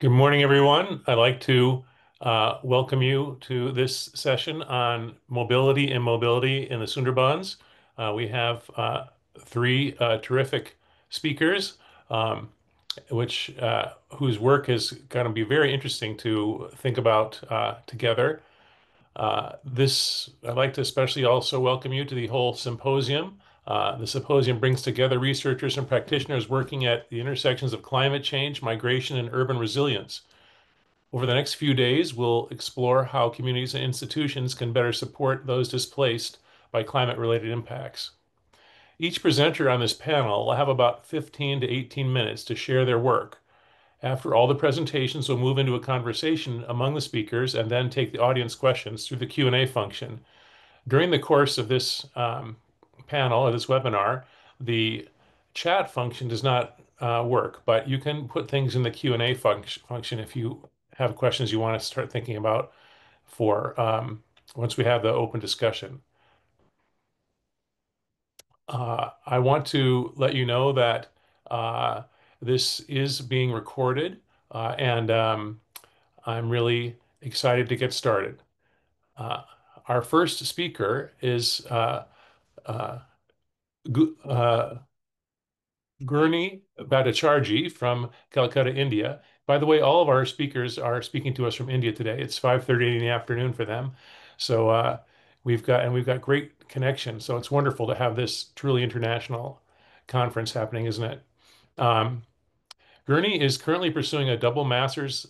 Good morning, everyone. I'd like to welcome you to this session on mobility and mobility in the Sundarbans. We have three terrific speakers, um, which whose work is going to be very interesting to think about together. I'd like to especially also welcome you to the whole symposium. The symposium brings together researchers and practitioners working at the intersections of climate change, migration, and urban resilience. Over the next few days, we'll explore how communities and institutions can better support those displaced by climate-related impacts. Each presenter on this panel will have about 15 to 18 minutes to share their work. After all the presentations, we'll move into a conversation among the speakers and then take the audience questions through the Q&A function. During the course of this panel or this webinar, the chat function does not work, but you can put things in the Q&A function if you have questions you want to start thinking about for once we have the open discussion. I want to let you know that this is being recorded, and I'm really excited to get started. Uh, our first speaker is uh, uh, Gurni Bhattacharjee from Calcutta, India. By the way, all of our speakers are speaking to us from India today. It's 5:30 in the afternoon for them. So we've got great connection. So it's wonderful to have this truly international conference happening, isn't it? Um, Gurney is currently pursuing a double master's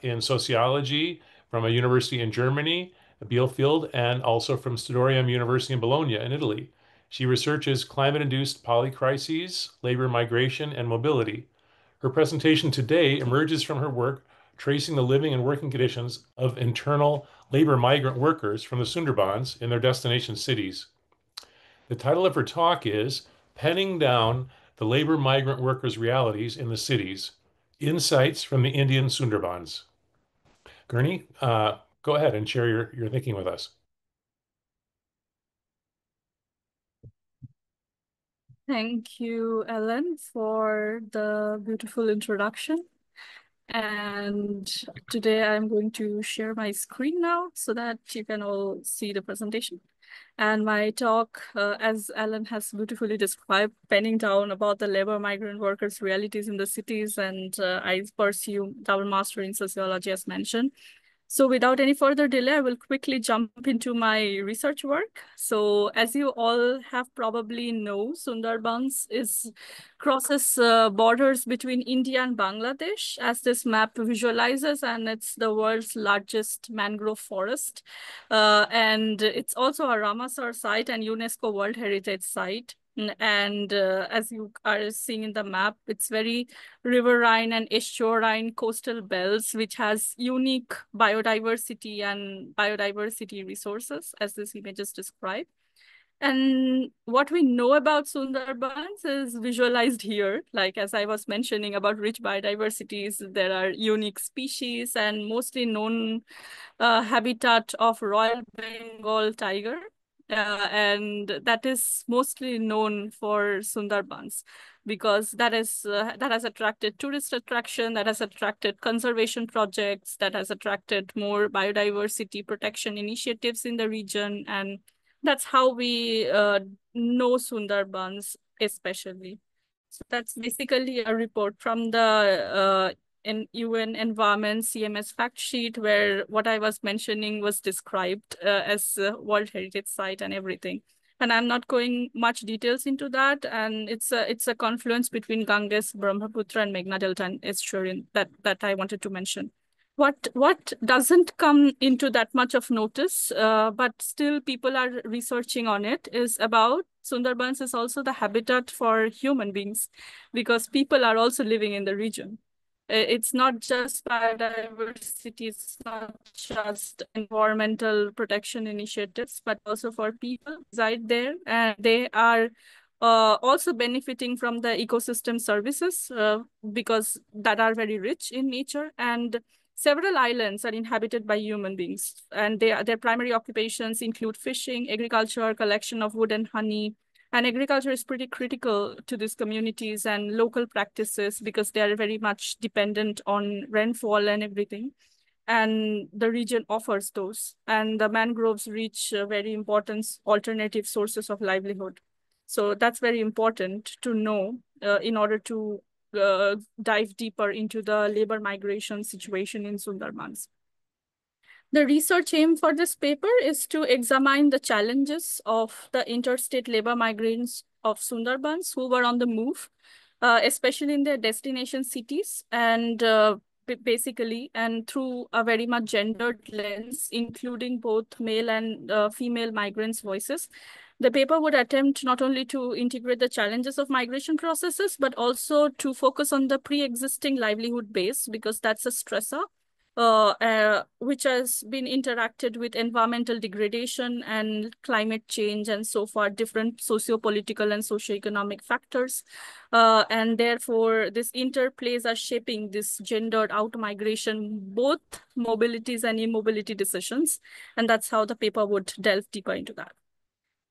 in sociology from a university in Germany, Bielefeld, and also from Studorium University in Bologna in Italy. She researches climate-induced polycrises, labor migration, and mobility. Her presentation today emerges from her work tracing the living and working conditions of internal labor migrant workers from the Sundarbans in their destination cities. The title of her talk is Penning Down the Labor Migrant Workers' Realities in the Cities, Insights from the Indian Sundarbans. Gurney, go ahead and share your thinking with us. Thank you, Ellen, for the beautiful introduction. And today I'm going to share my screen now so that you can all see the presentation. And my talk, as Alan has beautifully described, penning down about the labor migrant workers' realities in the cities, and I pursue double master in sociology as mentioned. So without any further delay, I will quickly jump into my research work. So as you all have probably know, Sundarbans crosses borders between India and Bangladesh, as this map visualizes, and it's the world's largest mangrove forest. And it's also a Ramsar site and UNESCO World Heritage Site. And as you are seeing in the map, it's very riverine and estuarine coastal belts, which has unique biodiversity resources, as this images describe. And what we know about Sundarbans is visualized here. Like as I was mentioning about rich biodiversities, there are unique species and mostly known habitat of Royal Bengal tiger. And that is mostly known for Sundarbans because that has attracted tourist attraction, that has attracted conservation projects, that has attracted more biodiversity protection initiatives in the region, and that's how we know Sundarbans especially. So that's basically a report from the UN Environment CMS fact sheet, where what I was mentioning was described as a World Heritage Site and everything. And I'm not going much details into that. And it's a confluence between Ganges, Brahmaputra, and Meghna Delta and estuary that I wanted to mention. What doesn't come into that much of notice, but still people are researching on it, is about Sundarbans is also the habitat for human beings, because people are also living in the region. It's not just biodiversity, it's not just environmental protection initiatives, but also for people reside there, and they are also benefiting from the ecosystem services because that are very rich in nature. And several islands are inhabited by human beings, and their primary occupations include fishing, agriculture, collection of wood and honey, And agriculture is pretty critical to these communities and local practices because they are very much dependent on rainfall and everything. And the region offers those. And the mangroves reach very important alternative sources of livelihood. So that's very important to know in order to dive deeper into the labor migration situation in Sundarbans. The research aim for this paper is to examine the challenges of the interstate labor migrants of Sundarbans who were on the move, especially in their destination cities, and basically, and through a very much gendered lens, including both male and female migrants' voices. The paper would attempt not only to integrate the challenges of migration processes, but also to focus on the pre-existing livelihood base, because that's a stressor which has been interacted with environmental degradation and climate change and so far different socio-political and socio-economic factors. And therefore, this interplays are shaping this gendered out-migration, both mobilities and immobility decisions. And that's how the paper would delve deeper into that.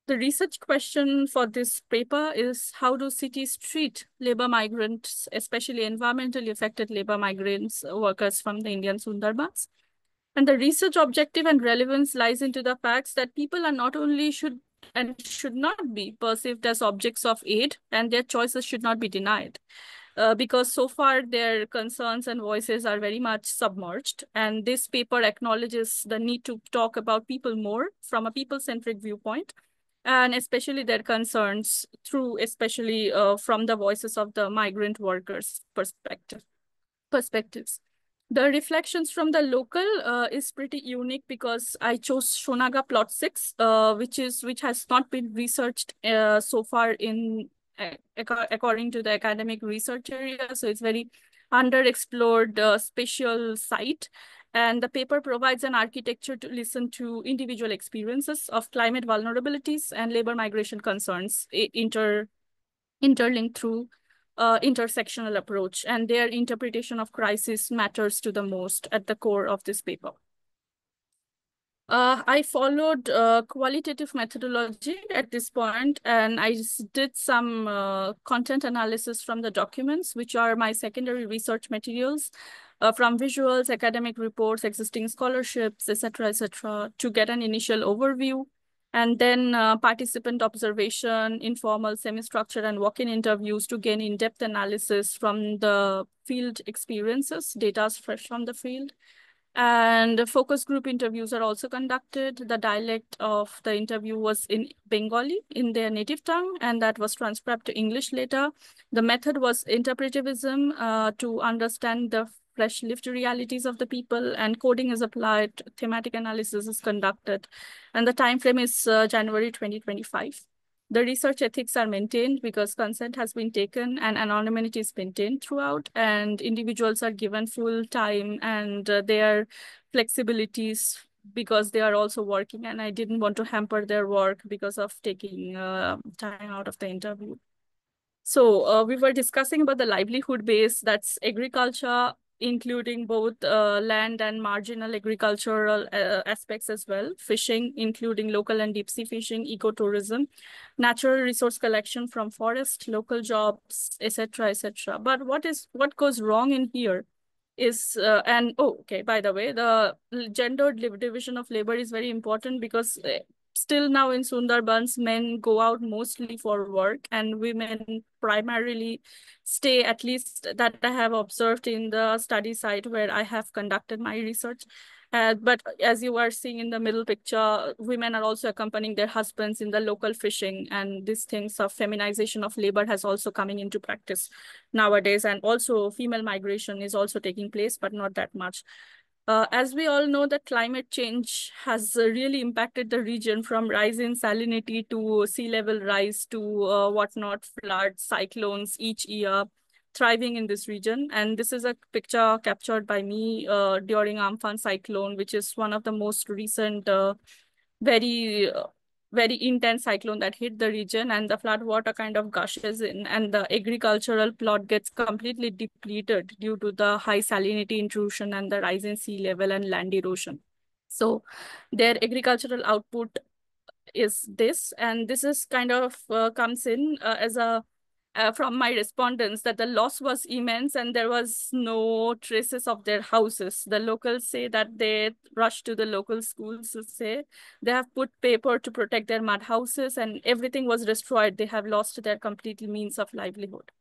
The research question for this paper is, how do cities treat labor migrants, especially environmentally affected labor migrants, workers from the Indian Sundarbans? And the research objective and relevance lies into the facts that people are not only should not be perceived as objects of aid, and their choices should not be denied. Because so far their concerns and voices are very much submerged. And this paper acknowledges the need to talk about people more from a people-centric viewpoint, and especially their concerns through, especially from the voices of the migrant workers' perspectives. The reflections from the local is pretty unique because I chose Shonaga plot 6, which has not been researched so far in according to the academic research area. So it's very underexplored spatial site. And the paper provides an architecture to listen to individual experiences of climate vulnerabilities and labor migration concerns interlinked through intersectional approach, and their interpretation of crisis matters to the most at the core of this paper. I followed qualitative methodology at this point, and I did some content analysis from the documents, which are my secondary research materials, from visuals, academic reports, existing scholarships, etc., to get an initial overview. And then participant observation, informal, semi-structured, and walk-in interviews to gain in-depth analysis from the field experiences, data fresh from the field. And focus group interviews are also conducted. The dialect of the interview was in Bengali, in their native tongue, and that was transcribed to English later. The method was interpretivism to understand the fresh lived realities of the people, and coding is applied, thematic analysis is conducted, and the time frame is January 2025. The research ethics are maintained because consent has been taken and anonymity is maintained throughout, and individuals are given full time and their flexibilities because they are also working, and I didn't want to hamper their work because of taking time out of the interview. So we were discussing about the livelihood base, that's agriculture, including both land and marginal agricultural aspects as well, fishing, including local and deep sea fishing, ecotourism, natural resource collection from forest, local jobs, etc., etc. But what goes wrong in here is, okay, by the way, the gendered division of labor is very important because still now in Sundarbans, men go out mostly for work and women primarily stay, at least that I have observed in the study site where I have conducted my research. But as you are seeing in the middle picture, women are also accompanying their husbands in the local fishing, and these things of feminization of labor has also coming into practice nowadays. And also female migration is also taking place, but not that much. As we all know, that climate change has really impacted the region, from rise in salinity to sea level rise to whatnot, floods, cyclones each year, thriving in this region. And this is a picture captured by me during Amphan cyclone, which is one of the most recent very very intense cyclone that hit the region, and the flood water kind of gushes in, and the agricultural plot gets completely depleted due to the high salinity intrusion and the rise in sea level and land erosion. So their agricultural output is this, and this is kind of comes in as a from my respondents, that the loss was immense and there was no traces of their houses. The locals say that they rushed to the local schools to say they have put paper to protect their mud houses and everything was destroyed. They have lost their complete means of livelihood.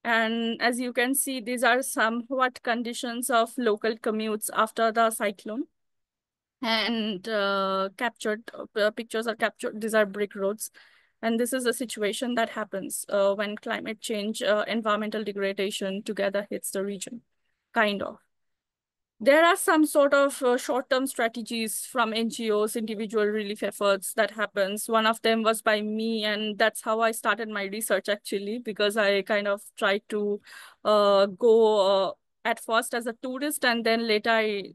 And as you can see, these are somewhat conditions of local commutes after the cyclone. And captured pictures are captured. These are brick roads. And this is a situation that happens when climate change, environmental degradation together hits the region, kind of. There are some sort of short-term strategies from NGOs, individual relief efforts that happens. One of them was by me, and that's how I started my research actually, because I kind of tried to go at first as a tourist, and then later I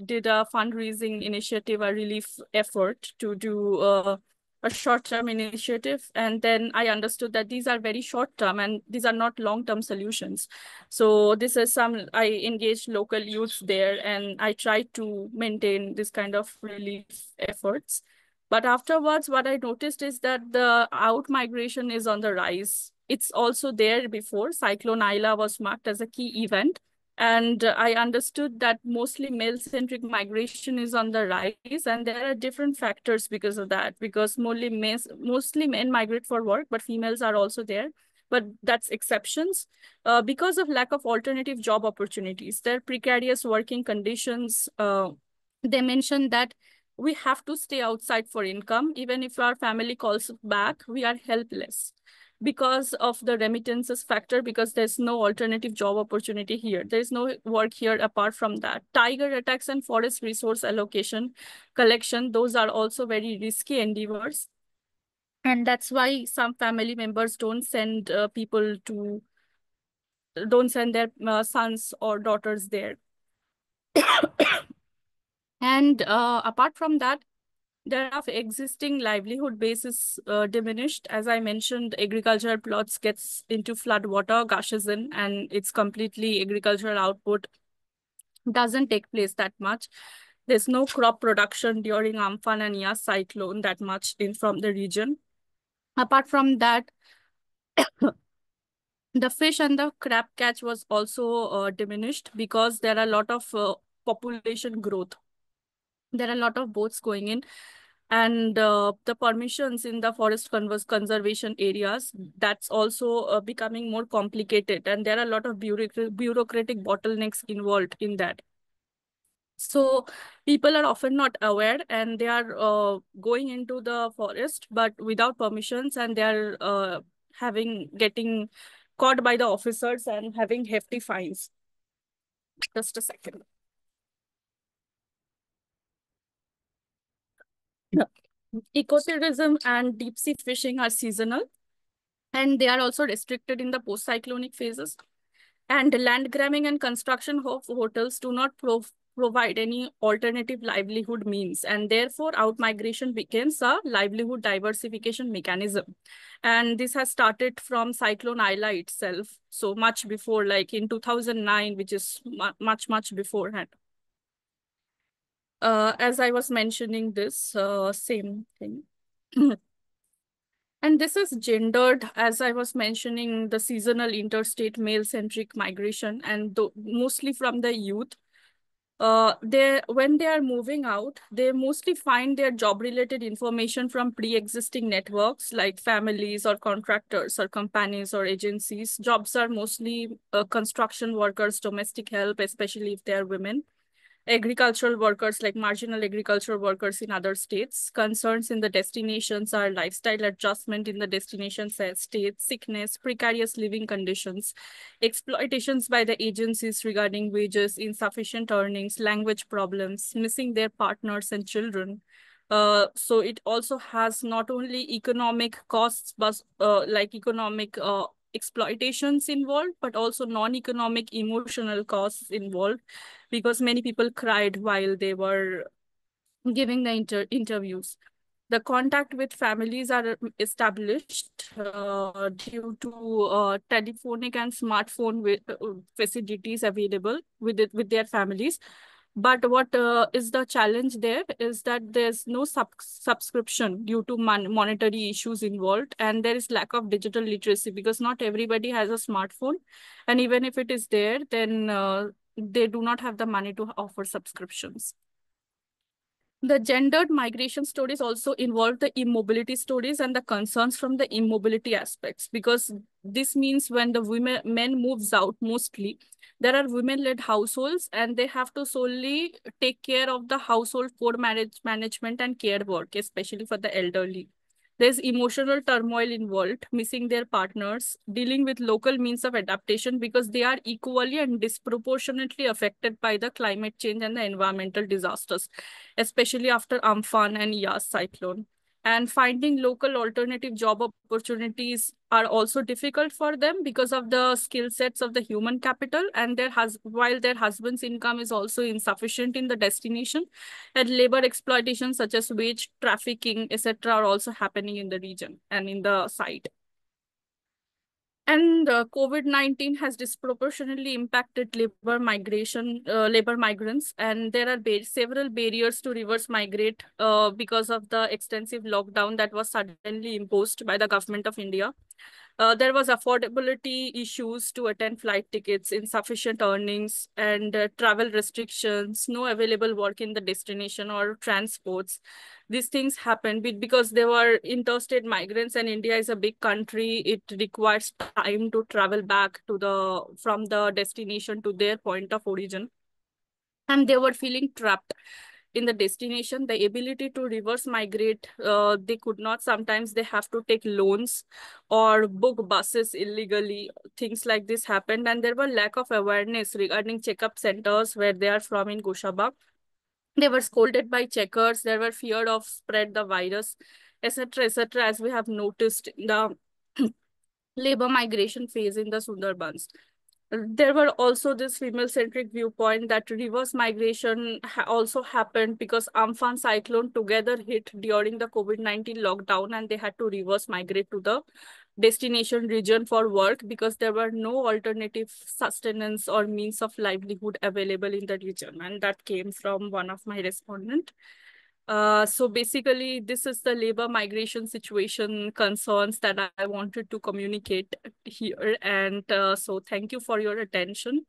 did a fundraising initiative, a relief effort to do a short-term initiative. And then I understood that these are very short-term and these are not long-term solutions. So this is I engaged local youths there and I tried to maintain this kind of relief efforts. But afterwards, what I noticed is that the out migration is on the rise. It's also there before. Cyclone Aila was marked as a key event. And I understood that mostly male-centric migration is on the rise, and there are different factors because of that, because mostly men migrate for work, but females are also there. But that's exceptions. Because of lack of alternative job opportunities, there are precarious working conditions. They mentioned that we have to stay outside for income. Even if our family calls back, we are helpless because of the remittances factor, because there's no alternative job opportunity here. There's no work here apart from that. Tiger attacks and forest resource allocation, collection, those are also very risky endeavors. And that's why some family members don't send don't send their sons or daughters there. And apart from that, there are existing livelihood bases diminished. As I mentioned, agricultural plots gets into flood water, gushes in, and it's completely agricultural output doesn't take place that much. There's no crop production during Amphan and Yas cyclone that much in from the region. Apart from that, the fish and the crab catch was also diminished because there are a lot of population growth. There are a lot of boats going in, and the permissions in the forest conservation areas, that's also becoming more complicated, and there are a lot of bureaucratic bottlenecks involved in that. So people are often not aware and they are going into the forest but without permissions, and they are getting caught by the officers and having hefty fines. Just a second. Ecotourism and deep sea fishing are seasonal, and they are also restricted in the post-cyclonic phases. And land grabbing and construction of hotels do not provide any alternative livelihood means, and therefore out-migration becomes a livelihood diversification mechanism. And this has started from Cyclone Aila itself, so much before, like in 2009, which is much beforehand. As I was mentioning this, same thing. And this is gendered, as I was mentioning, the seasonal interstate male-centric migration, and mostly from the youth. When they are moving out, they mostly find their job-related information from pre-existing networks like families or contractors or companies or agencies. Jobs are mostly construction workers, domestic help, especially if they are women, agricultural workers, like marginal agricultural workers in other states. Concerns in the destinations are lifestyle adjustment in the destination state, sickness, precarious living conditions, exploitations by the agencies regarding wages, insufficient earnings, language problems, missing their partners and children. So it also has not only economic costs, but like economic exploitations involved, but also non-economic emotional costs involved, because many people cried while they were giving the interviews. The contact with families are established due to telephonic and smartphone facilities available with their families. But what is the challenge there is that there's no subscription due to monetary issues involved, and there is lack of digital literacy because not everybody has a smartphone, and even if it is there, then they do not have the money to offer subscriptions. The gendered migration stories also involve the immobility stories and the concerns from the immobility aspects, because this means when the men moves out mostly, there are women-led households and they have to solely take care of the household core management and care work, especially for the elderly. There's emotional turmoil involved, missing their partners, dealing with local means of adaptation because they are equally and disproportionately affected by the climate change and the environmental disasters, especially after Amphan and Yas cyclone. And finding local alternative job opportunities are also difficult for them because of the skill sets of the human capital, and while their husband's income is also insufficient in the destination, and labor exploitation such as wage trafficking, etc., are also happening in the region and in the site. And COVID-19 has disproportionately impacted labor migrants, and there are several barriers to reverse migrate because of the extensive lockdown that was suddenly imposed by the government of India. There was affordability issues to attend flight tickets, insufficient earnings, and travel restrictions, no available work in the destination or transports. These things happened because there were interstate migrants, and India is a big country. It requires time to travel back to from the destination to their point of origin. And they were feeling trapped in the destination. The ability to reverse migrate, they could not. Sometimes they have to take loans or book buses illegally. Things like this happened, and there were lack of awareness regarding checkup centers where they are from in Goshabak. They were scolded by checkers. There were fear of spread the virus, etc., etc., as we have noticed in the labor migration phase in the Sundarbans. There were also this female-centric viewpoint that reverse migration also happened because Amphan cyclone together hit during the COVID-19 lockdown, and they had to reverse migrate to the destination region for work because there were no alternative sustenance or means of livelihood available in the region. And that came from one of my respondents. So basically, this is the labor migration situation concerns that I wanted to communicate here. And so thank you for your attention.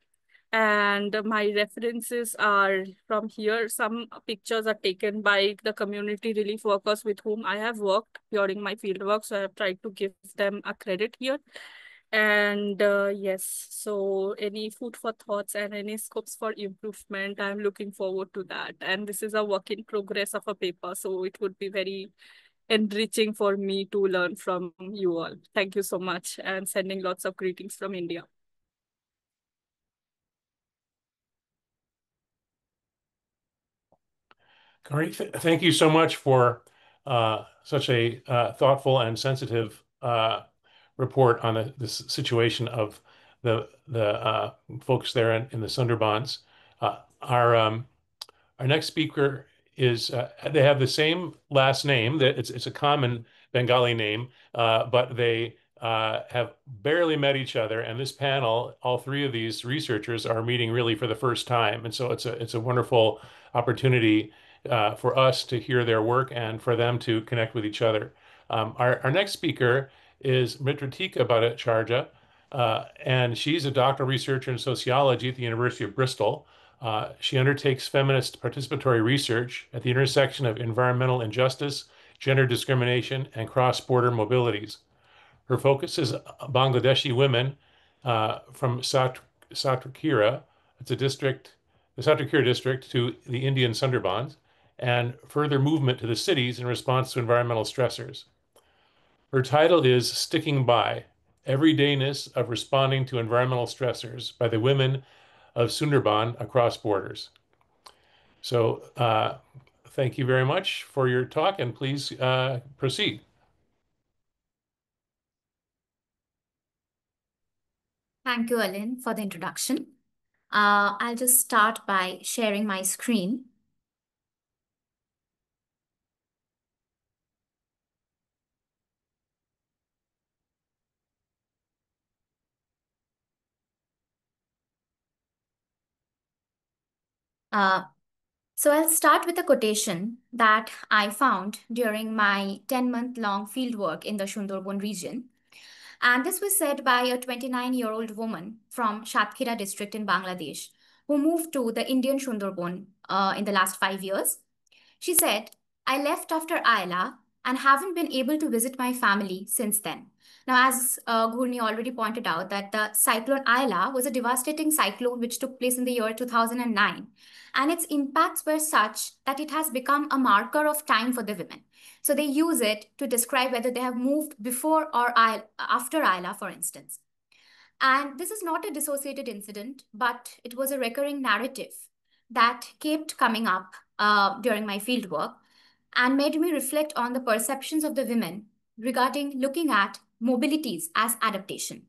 And my references are from here. Some pictures are taken by the community relief workers with whom I have worked during my field work. So I have tried to give them a credit here. And yes, so any food for thoughts and any scopes for improvement, I'm looking forward to that. And this is a work in progress of a paper, so it would be very enriching for me to learn from you all. Thank you so much, and sending lots of greetings from India. Great. Thank you so much for such a thoughtful and sensitive report on this situation of the folks there in the Sundarbans. Uh, our our next speaker is they have the same last name. That it's a common Bengali name, but they have barely met each other. And this panel, all three of these researchers are meeting really for the first time, and so it's a wonderful opportunity for us to hear their work and for them to connect with each other. Our next speaker is Mitratika Bhattacharya, and she's a doctoral researcher in sociology at the University of Bristol. She undertakes feminist participatory research at the intersection of environmental injustice, gender discrimination, and cross-border mobilities. Her focus is Bangladeshi women from Satrakhira, it's a district, the Satrakhira district to the Indian Sundarbans, and further movement to the cities in response to environmental stressors. Her title is Sticking By: Everydayness of Responding to Environmental Stressors by the Women of Sundarban Across Borders. So thank you very much for your talk, and please proceed. Thank you, Ellen, for the introduction. I'll just start by sharing my screen. So I'll start with a quotation that I found during my 10-month-long fieldwork in the Sundarban region. And this was said by a 29-year-old woman from Shatkhira district in Bangladesh who moved to the Indian Sundarban in the last 5 years. She said, I left after Ayla and haven't been able to visit my family since then. Now, as Ghurni already pointed out, that the cyclone Ayla was a devastating cyclone which took place in the year 2009. And its impacts were such that it has become a marker of time for the women. So they use it to describe whether they have moved before or after Ayla, for instance. And this is not a dissociated incident, but it was a recurring narrative that kept coming up during my fieldwork and made me reflect on the perceptions of the women regarding looking at mobilities as adaptation.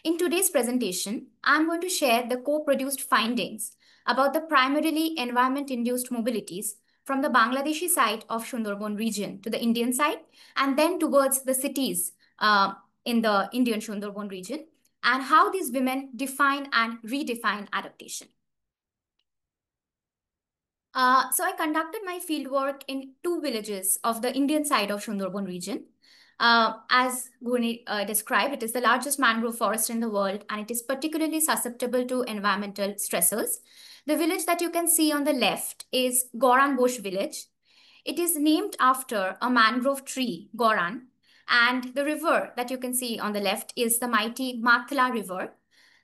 In today's presentation, I'm going to share the co-produced findings about the primarily environment-induced mobilities from the Bangladeshi side of Sundarban region to the Indian side, and then towards the cities in the Indian Sundarban region, and how these women define and redefine adaptation. So I conducted my fieldwork in 2 villages of the Indian side of Sundarban region. As Guni described, it is the largest mangrove forest in the world, and it is particularly susceptible to environmental stressors. The village that you can see on the left is Goran Bosch village. It is named after a mangrove tree, Goran, and the river that you can see on the left is the mighty Matla River.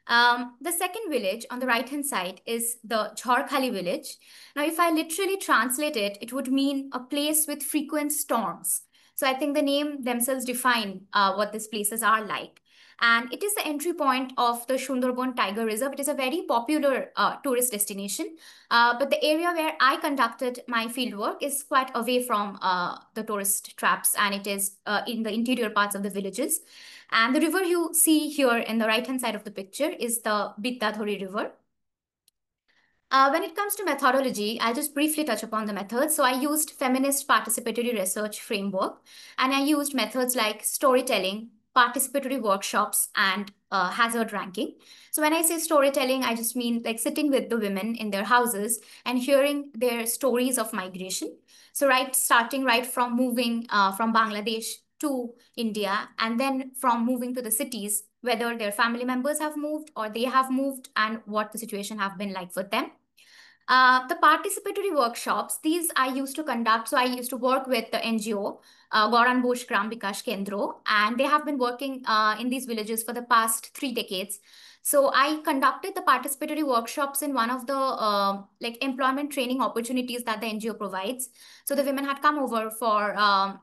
The second village on the right-hand side is the Jharkhali village. Now, if I literally translate it, it would mean a place with frequent storms. So I think the name themselves define what these places are like. And it is the entry point of the Sundarban Tiger Reserve. It is a very popular tourist destination. But the area where I conducted my fieldwork is quite away from the tourist traps, and it is in the interior parts of the villages. And the river you see here in the right-hand side of the picture is the Biddadhori River. When it comes to methodology, I'll just briefly touch upon the methods. So I used feminist participatory research framework, and I used methods like storytelling, participatory workshops, and hazard ranking. So when I say storytelling, I just mean like sitting with the women in their houses and hearing their stories of migration. So starting right from moving from Bangladesh to India, and then from moving to the cities, whether their family members have moved or they have moved and what the situation have been like for them. The participatory workshops, these I used to conduct. So I used to work with the NGO, Goran Bosch Gram Bikash Kendro, and they have been working in these villages for the past 3 decades. So I conducted the participatory workshops in one of the like employment training opportunities that the NGO provides. So the women had come over for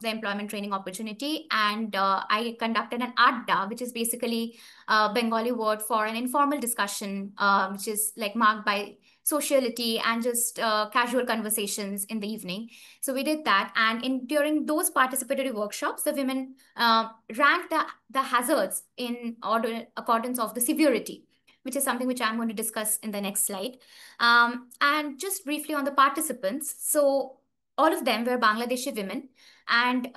the employment training opportunity, and I conducted an adda, which is basically a Bengali word for an informal discussion, which is like marked by sociality and just casual conversations in the evening. So we did that, and during those participatory workshops, the women ranked the hazards in accordance of the severity, which is something which I'm going to discuss in the next slide. And just briefly on the participants, so all of them were Bangladeshi women, and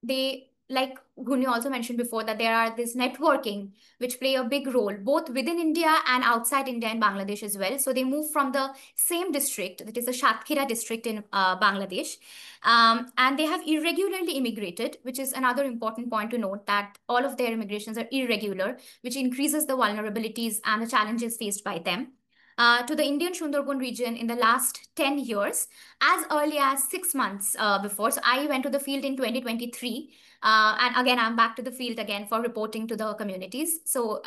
they, like Guni also mentioned before, that there are this networking which play a big role both within India and outside India and Bangladesh as well. So they move from the same district, that is the Shatkhira district in Bangladesh, and they have irregularly immigrated, which is another important point to note, that all of their immigrations are irregular, which increases the vulnerabilities and the challenges faced by them. To the Indian Sundarban region in the last 10 years, as early as 6 months before. So I went to the field in 2023. And again, I'm back to the field again for reporting to the communities. So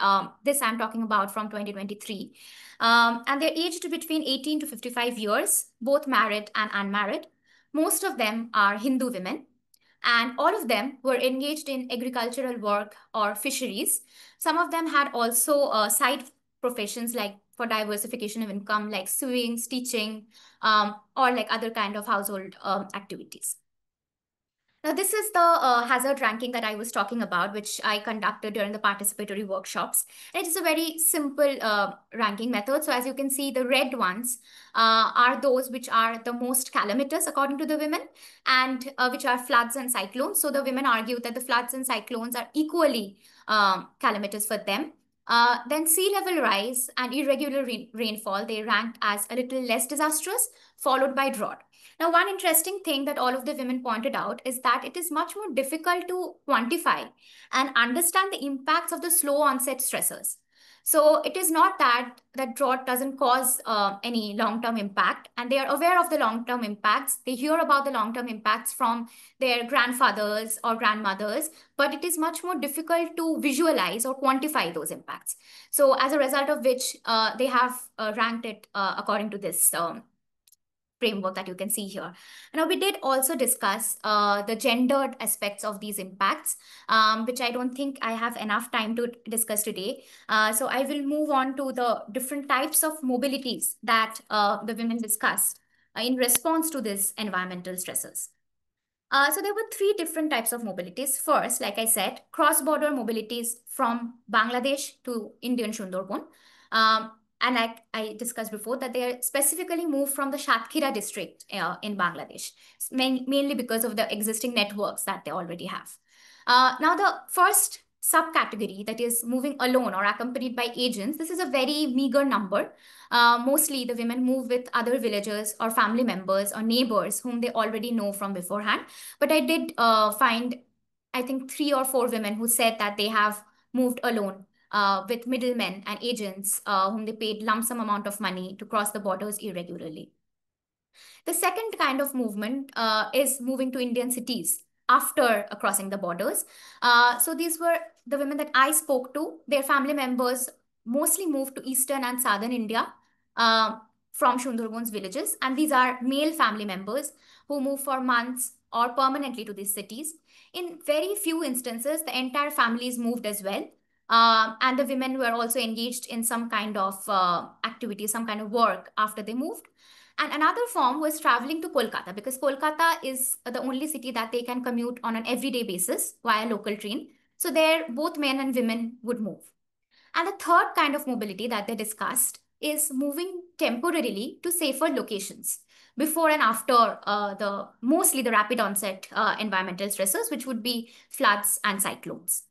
this I'm talking about from 2023. And they're aged between 18 to 55 years, both married and unmarried. Most of them are Hindu women, and all of them were engaged in agricultural work or fisheries. Some of them had also side professions like for diversification of income, like sewing, stitching, or like other kind of household activities. Now, this is the hazard ranking that I was talking about, which I conducted during the participatory workshops. And it is a very simple ranking method. So as you can see, the red ones are those which are the most calamitous according to the women, and which are floods and cyclones. So the women argue that the floods and cyclones are equally calamitous for them. Then sea level rise and irregular rainfall, they ranked as a little less disastrous, followed by drought. Now, one interesting thing that all of the women pointed out is that it is much more difficult to quantify and understand the impacts of the slow onset stressors. So it is not that drought doesn't cause any long-term impact, and they are aware of the long-term impacts. They hear about the long-term impacts from their grandfathers or grandmothers, but it is much more difficult to visualize or quantify those impacts. So as a result of which, they have ranked it according to this framework that you can see here. Now, we did also discuss the gendered aspects of these impacts, which I don't think I have enough time to discuss today. So I will move on to the different types of mobilities that the women discussed in response to these environmental stresses. So there were three different types of mobilities. First, like I said, cross-border mobilities from Bangladesh to Indian Sundarban. And like I discussed before, that they are specifically moved from the Shatkhira district in Bangladesh, mainly because of the existing networks that they already have. Now, the first subcategory, that is moving alone or accompanied by agents, this is a very meager number. Mostly the women move with other villagers or family members or neighbors whom they already know from beforehand. But I did find, I think, 3 or 4 women who said that they have moved alone with middlemen and agents whom they paid lump sum amount of money to cross the borders irregularly. The second kind of movement is moving to Indian cities after crossing the borders. So these were the women that I spoke to. Their family members mostly moved to eastern and southern India from Sundarban's villages. And these are male family members who move for months or permanently to these cities. In very few instances, the entire families moved as well. And the women were also engaged in some kind of activity, some kind of work after they moved. And another form was traveling to Kolkata, because Kolkata is the only city that they can commute on an everyday basis via local train. So there, both men and women would move. And the third kind of mobility that they discussed is moving temporarily to safer locations before and after mostly the rapid onset environmental stressors, which would be floods and cyclones.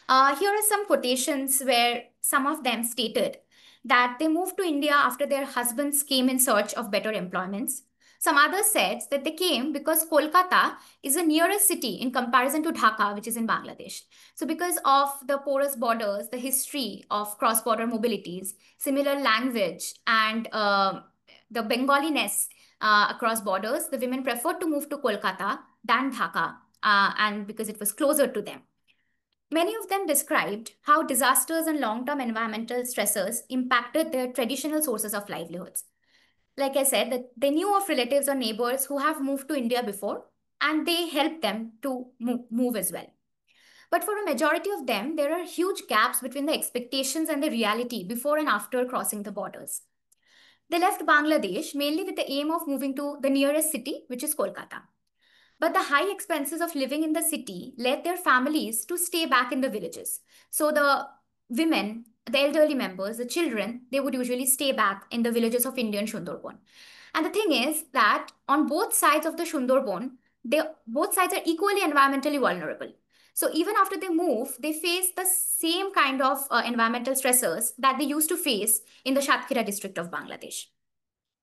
Here are some quotations where some of them stated that they moved to India after their husbands came in search of better employments. Some others said that they came because Kolkata is the nearest city in comparison to Dhaka, which is in Bangladesh. So because of the porous borders, the history of cross-border mobilities, similar language, and the Bengaliness across borders, the women preferred to move to Kolkata than Dhaka, and because it was closer to them. Many of them described how disasters and long-term environmental stressors impacted their traditional sources of livelihoods. Like I said, that they knew of relatives or neighbors who have moved to India before, and they helped them to move as well. But for a majority of them, there are huge gaps between the expectations and the reality before and after crossing the borders. They left Bangladesh mainly with the aim of moving to the nearest city, which is Kolkata. But the high expenses of living in the city led their families to stay back in the villages. So the women, the elderly members, the children, they would usually stay back in the villages of Indian Sundarban. And the thing is that on both sides of the Sundarban, both sides are equally environmentally vulnerable. So even after they move, they face the same kind of environmental stressors that they used to face in the Shatkhira district of Bangladesh.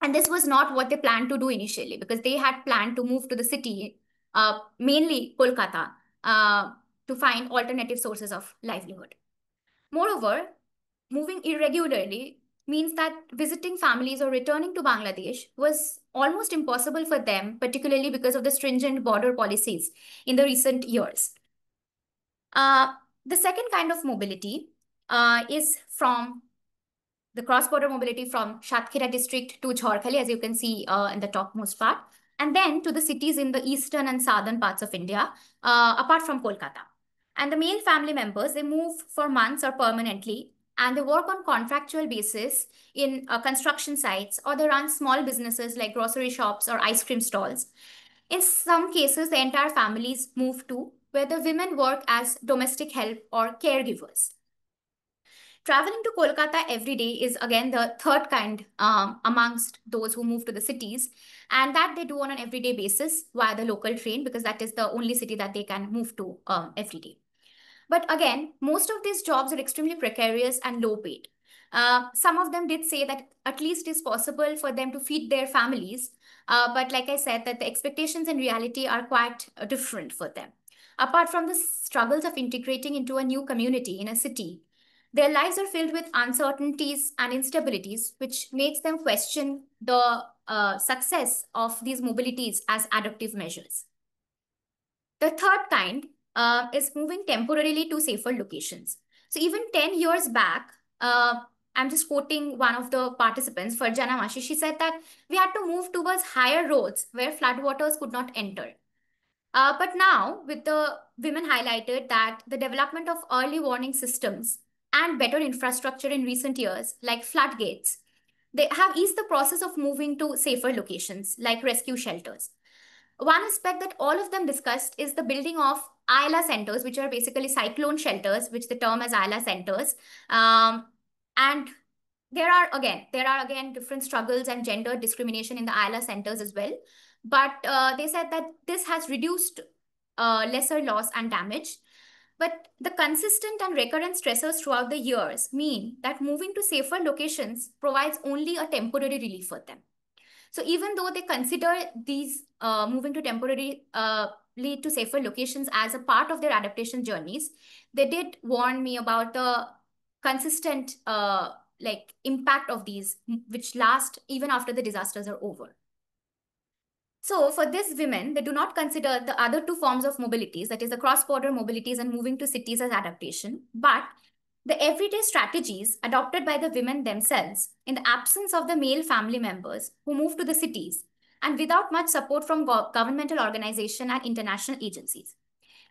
And this was not what they planned to do initially, because they had planned to move to the city, mainly Kolkata, to find alternative sources of livelihood. Moreover, moving irregularly means that visiting families or returning to Bangladesh was almost impossible for them, particularly because of the stringent border policies in the recent years. The second kind of mobility is from the cross-border mobility from Shatkhira district to Jharkhali, as you can see in the topmost part, and then to the cities in the eastern and southern parts of India, apart from Kolkata. And the male family members, they move for months or permanently, and they work on contractual basis in construction sites, or they run small businesses like grocery shops or ice cream stalls. In some cases, the entire families move to where the women work as domestic help or caregivers. Traveling to Kolkata every day is again the third kind amongst those who move to the cities, and that they do on an everyday basis via the local train, because that is the only city that they can move to every day. But again, most of these jobs are extremely precarious and low paid. Some of them did say that at least it's possible for them to feed their families. But like I said, that the expectations and reality are quite different for them. Apart from the struggles of integrating into a new community in a city, their lives are filled with uncertainties and instabilities, which makes them question the success of these mobilities as adaptive measures. The third kind is moving temporarily to safer locations. So even 10 years back, I'm just quoting one of the participants, Farjana Mashi, she said that we had to move towards higher roads where floodwaters could not enter. But now, with the women highlighted that the development of early warning systems and better infrastructure in recent years, like floodgates, they have eased the process of moving to safer locations, like rescue shelters. One aspect that all of them discussed is the building of ILA centers, which are basically cyclone shelters, which they term as ILA centers. And there are again different struggles and gender discrimination in the ILA centers as well. But they said that this has reduced lesser loss and damage. But the consistent and recurrent stressors throughout the years mean that moving to safer locations provides only a temporary relief for them. So even though they consider these moving to temporary lead to safer locations as a part of their adaptation journeys, they did warn me about the consistent like impact of these, which last even after the disasters are over. So for these women, they do not consider the other two forms of mobilities, that is the cross-border mobilities and moving to cities, as adaptation, but the everyday strategies adopted by the women themselves in the absence of the male family members who move to the cities and without much support from governmental organizations and international agencies.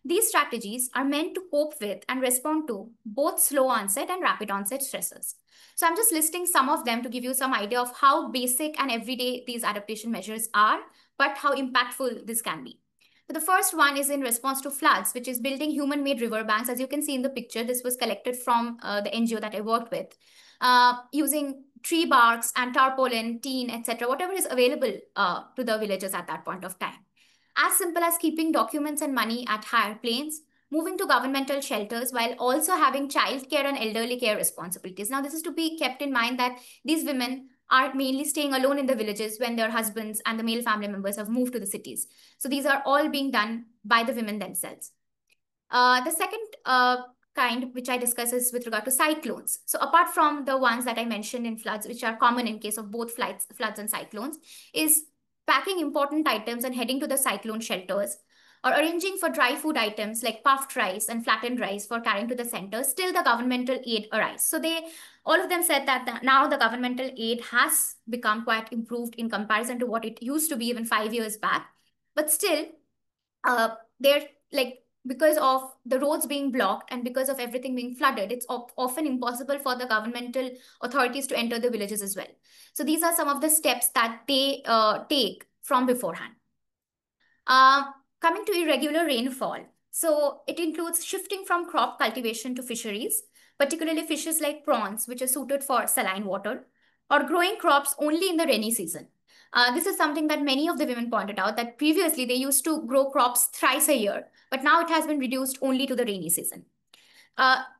These strategies are meant to cope with and respond to both slow onset and rapid onset stressors. So I'm just listing some of them to give you some idea of how basic and everyday these adaptation measures are, but how impactful this can be. So the first one is in response to floods, which is building human-made river banks. As you can see in the picture, this was collected from the NGO that I worked with, using tree barks and tarpaulin, teen, etc., whatever is available to the villagers at that point of time. As simple as keeping documents and money at higher planes, moving to governmental shelters while also having childcare and elderly care responsibilities. Now, this is to be kept in mind that these women are mainly staying alone in the villages when their husbands and the male family members have moved to the cities. So these are all being done by the women themselves. The second kind, which I discuss, is with regard to cyclones. So apart from the ones that I mentioned in floods, which are common in case of both floods and cyclones, is packing important items and heading to the cyclone shelters, or arranging for dry food items like puffed rice and flattened rice for carrying to the centers till the governmental aid arrives. So all of them said that now the governmental aid has become quite improved in comparison to what it used to be even 5 years back. But still, they're like, because of the roads being blocked and because of everything being flooded, it's often impossible for the governmental authorities to enter the villages as well. So these are some of the steps that they take from beforehand. Coming to irregular rainfall. So it includes shifting from crop cultivation to fisheries, particularly fishes like prawns, which are suited for saline water, or growing crops only in the rainy season. This is something that many of the women pointed out, that previously they used to grow crops thrice a year, but now it has been reduced only to the rainy season.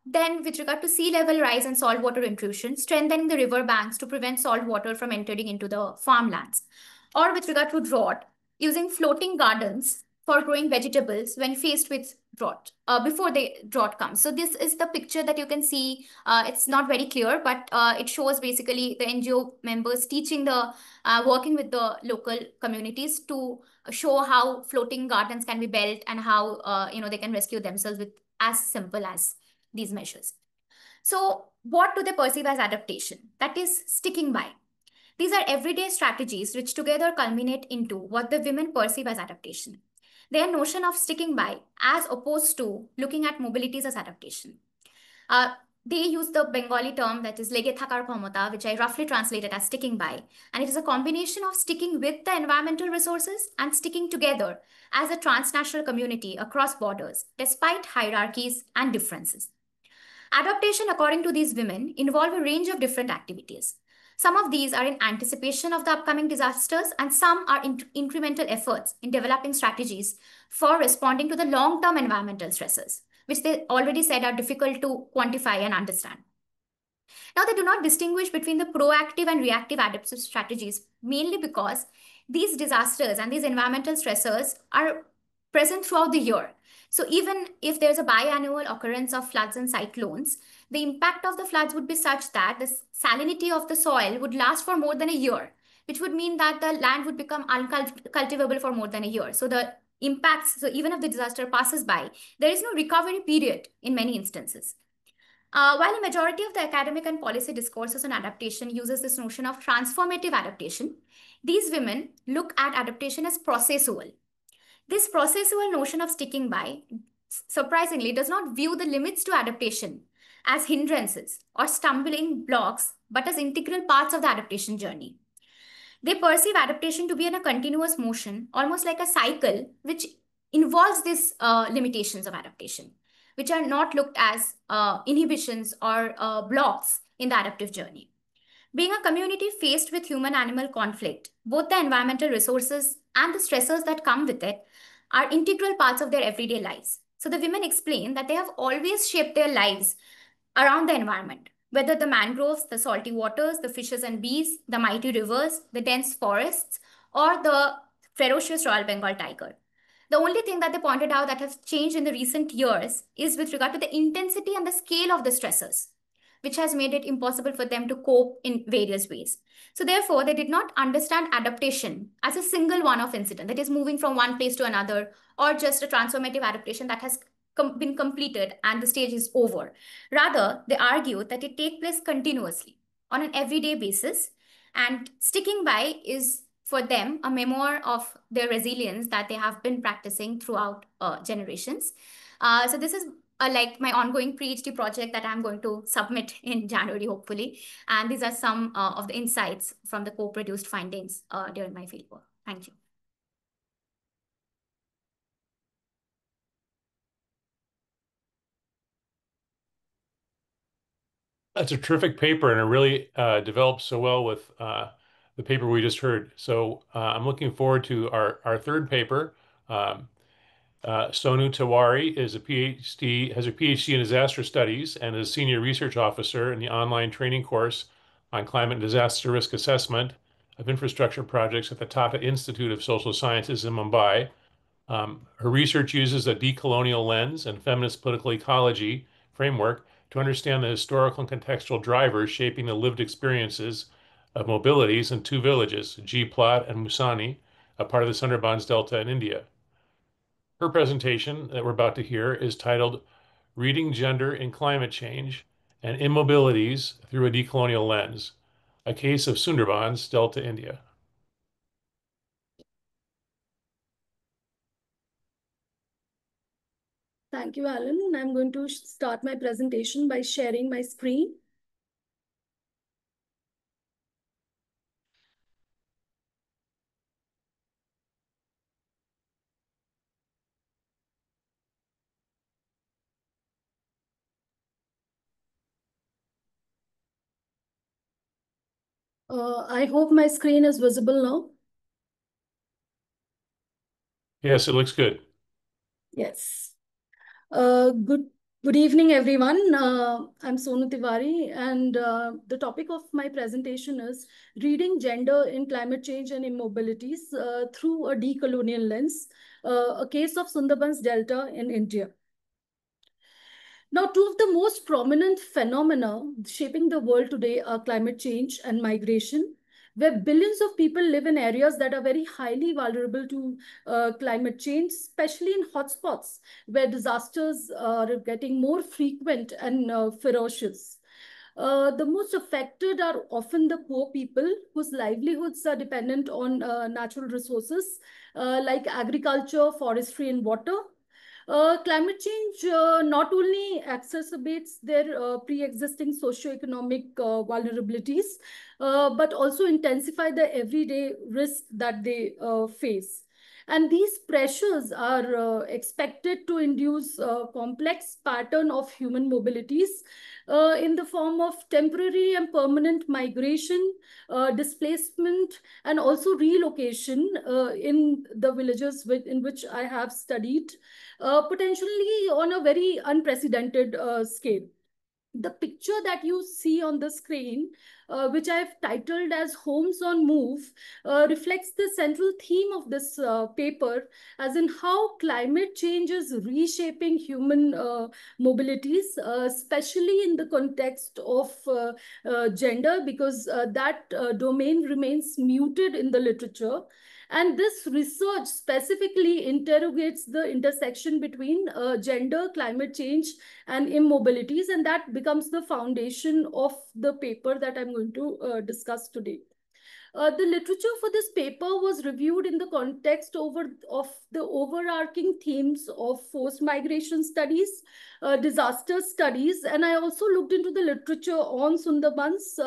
Then with regard to sea level rise and saltwater intrusion, strengthening the river banks to prevent salt water from entering into the farmlands. Or with regard to drought, using floating gardens for growing vegetables when faced with drought, before the drought comes. So this is the picture that you can see. It's not very clear, but it shows basically the NGO members teaching working with the local communities to show how floating gardens can be built and how they can rescue themselves with as simple as these measures. So what do they perceive as adaptation? That is sticking by. These are everyday strategies which together culminate into what the women perceive as adaptation. Their notion of sticking by as opposed to looking at mobilities as adaptation. They use the Bengali term that is lege thakar khamata, which I roughly translated as sticking by. And it is a combination of sticking with the environmental resources and sticking together as a transnational community across borders, despite hierarchies and differences. Adaptation, according to these women, involve a range of different activities. Some of these are in anticipation of the upcoming disasters, and some are incremental efforts in developing strategies for responding to the long-term environmental stresses, which they already said are difficult to quantify and understand. Now, they do not distinguish between the proactive and reactive adaptive strategies, mainly because these disasters and these environmental stressors are present throughout the year. So, even if there's a biannual occurrence of floods and cyclones, the impact of the floods would be such that the salinity of the soil would last for more than a year, which would mean that the land would become uncultivable for more than a year. So, the impacts, so even if the disaster passes by, there is no recovery period in many instances. While a majority of the academic and policy discourses on adaptation uses this notion of transformative adaptation, these women look at adaptation as processual. This processual notion of sticking by, surprisingly, does not view the limits to adaptation as hindrances or stumbling blocks, but as integral parts of the adaptation journey. They perceive adaptation to be in a continuous motion, almost like a cycle, which involves these limitations of adaptation, which are not looked as inhibitions or blocks in the adaptive journey. Being a community faced with human-animal conflict, both the environmental resources and the stressors that come with it are integral parts of their everyday lives. So the women explain that they have always shaped their lives around the environment, whether the mangroves, the salty waters, the fishes and bees, the mighty rivers, the dense forests, or the ferocious Royal Bengal tiger. The only thing that they pointed out that has changed in the recent years is with regard to the intensity and the scale of the stressors, which has made it impossible for them to cope in various ways. So therefore, they did not understand adaptation as a single one-off incident that is moving from one place to another, or just a transformative adaptation that has been completed and the stage is over. Rather, they argue that it takes place continuously on an everyday basis, and sticking by is for them a memoir of their resilience that they have been practicing throughout generations. So this is like my ongoing PhD project that I'm going to submit in January, hopefully. And these are some of the insights from the co-produced findings during my fieldwork. Thank you. That's a terrific paper, and it really develops so well with the paper we just heard. So I'm looking forward to our third paper. Um, Sonu Tiwari is a PhD, has a PhD in disaster studies and is a senior research officer in the online training course on climate and disaster risk assessment of infrastructure projects at the Tata Institute of Social Sciences in Mumbai. Her research uses a decolonial lens and feminist political ecology framework to understand the historical and contextual drivers shaping the lived experiences of mobilities in two villages, G Plot and Musani, a part of the Sundarbans Delta in India. Her presentation that we're about to hear is titled Reading Gender in Climate Change and Immobilities Through a Decolonial Lens, a case of Sundarbans, Delta, India. Thank you, Alan. I'm going to start my presentation by sharing my screen. I hope my screen is visible now. Yes, it looks good. Yes. Good evening, everyone. I'm Sonu Tiwari, and the topic of my presentation is Reading Gender in Climate Change and Immobilities Through a Decolonial Lens, a case of Sundarbans Delta in India. Now, two of the most prominent phenomena shaping the world today are climate change and migration, where billions of people live in areas that are very highly vulnerable to climate change, especially in hotspots where disasters are getting more frequent and ferocious. The most affected are often the poor people whose livelihoods are dependent on natural resources like agriculture, forestry, and water. Climate change not only exacerbates their pre-existing socioeconomic vulnerabilities, but also intensify the everyday risk that they face. And these pressures are expected to induce a complex pattern of human mobilities in the form of temporary and permanent migration, displacement, and also relocation in the villages in which I have studied, potentially on a very unprecedented scale. The picture that you see on the screen, which I've titled as Homes on Move, reflects the central theme of this paper, as in how climate change is reshaping human mobilities, especially in the context of gender, because that domain remains muted in the literature. And this research specifically interrogates the intersection between gender, climate change, and immobilities, and that becomes the foundation of the paper that I'm going to discuss today. The literature for this paper was reviewed in the context of the overarching themes of forced migration studies, disaster studies, and I also looked into the literature on Sundarbans,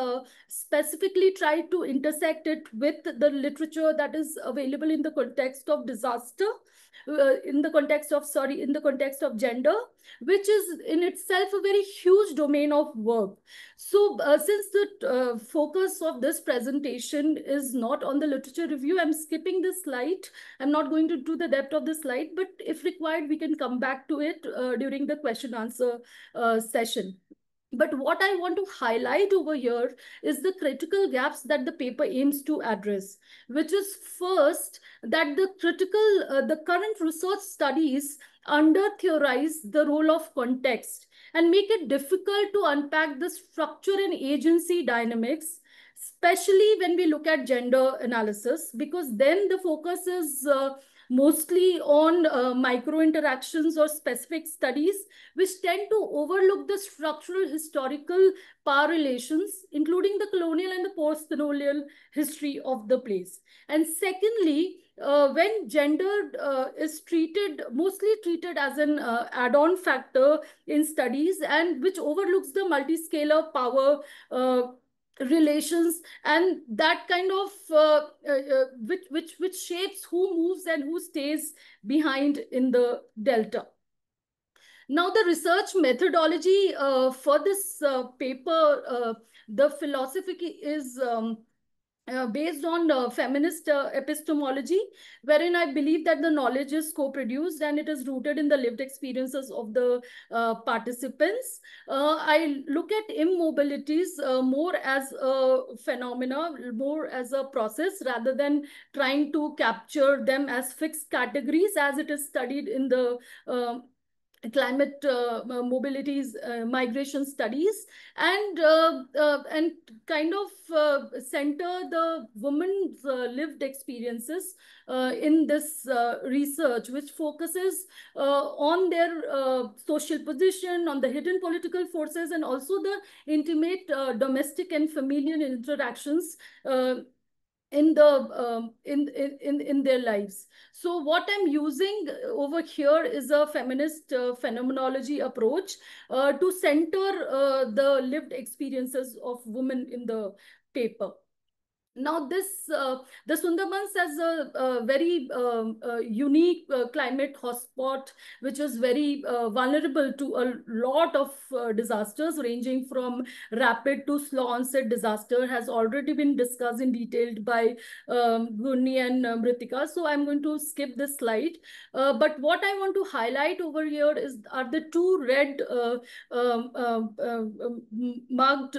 specifically tried to intersect it with the literature that is available in the context of disaster, in the context of gender, which is in itself a very huge domain of work. So since the focus of this presentation is not on the literature review, I'm skipping this slide. I'm not going to do the depth of the slide, but if required, we can come back to it during the question answer session. But what I want to highlight over here is the critical gaps that the paper aims to address, which is first that the current research studies under-theorize the role of context and make it difficult to unpack the structure and agency dynamics, especially when we look at gender analysis, because then the focus is mostly on micro interactions or specific studies, which tend to overlook the structural historical power relations, including the colonial and the post-colonial history of the place. And secondly, when gender is mostly treated as an add-on factor in studies, and which overlooks the multiscalar power relations, and that kind of which shapes who moves and who stays behind in the delta. Now, the research methodology for this paper, the philosophy is based on feminist epistemology, wherein I believe that the knowledge is co-produced and it is rooted in the lived experiences of the participants. I look at immobilities more as a phenomena, more as a process, rather than trying to capture them as fixed categories as it is studied in the climate mobilities, migration studies, and kind of center the women's lived experiences in this research, which focuses on their social position, on the hidden political forces, and also the intimate domestic and familial interactions in their lives. So what I'm using over here is a feminist phenomenology approach to center the lived experiences of women in the paper. Now, the Sundarbans has a very unique climate hotspot, which is very vulnerable to a lot of disasters, ranging from rapid to slow onset disaster, has already been discussed in detail by Gurni and Mritika. So I'm going to skip this slide. But what I want to highlight over here are the two red marked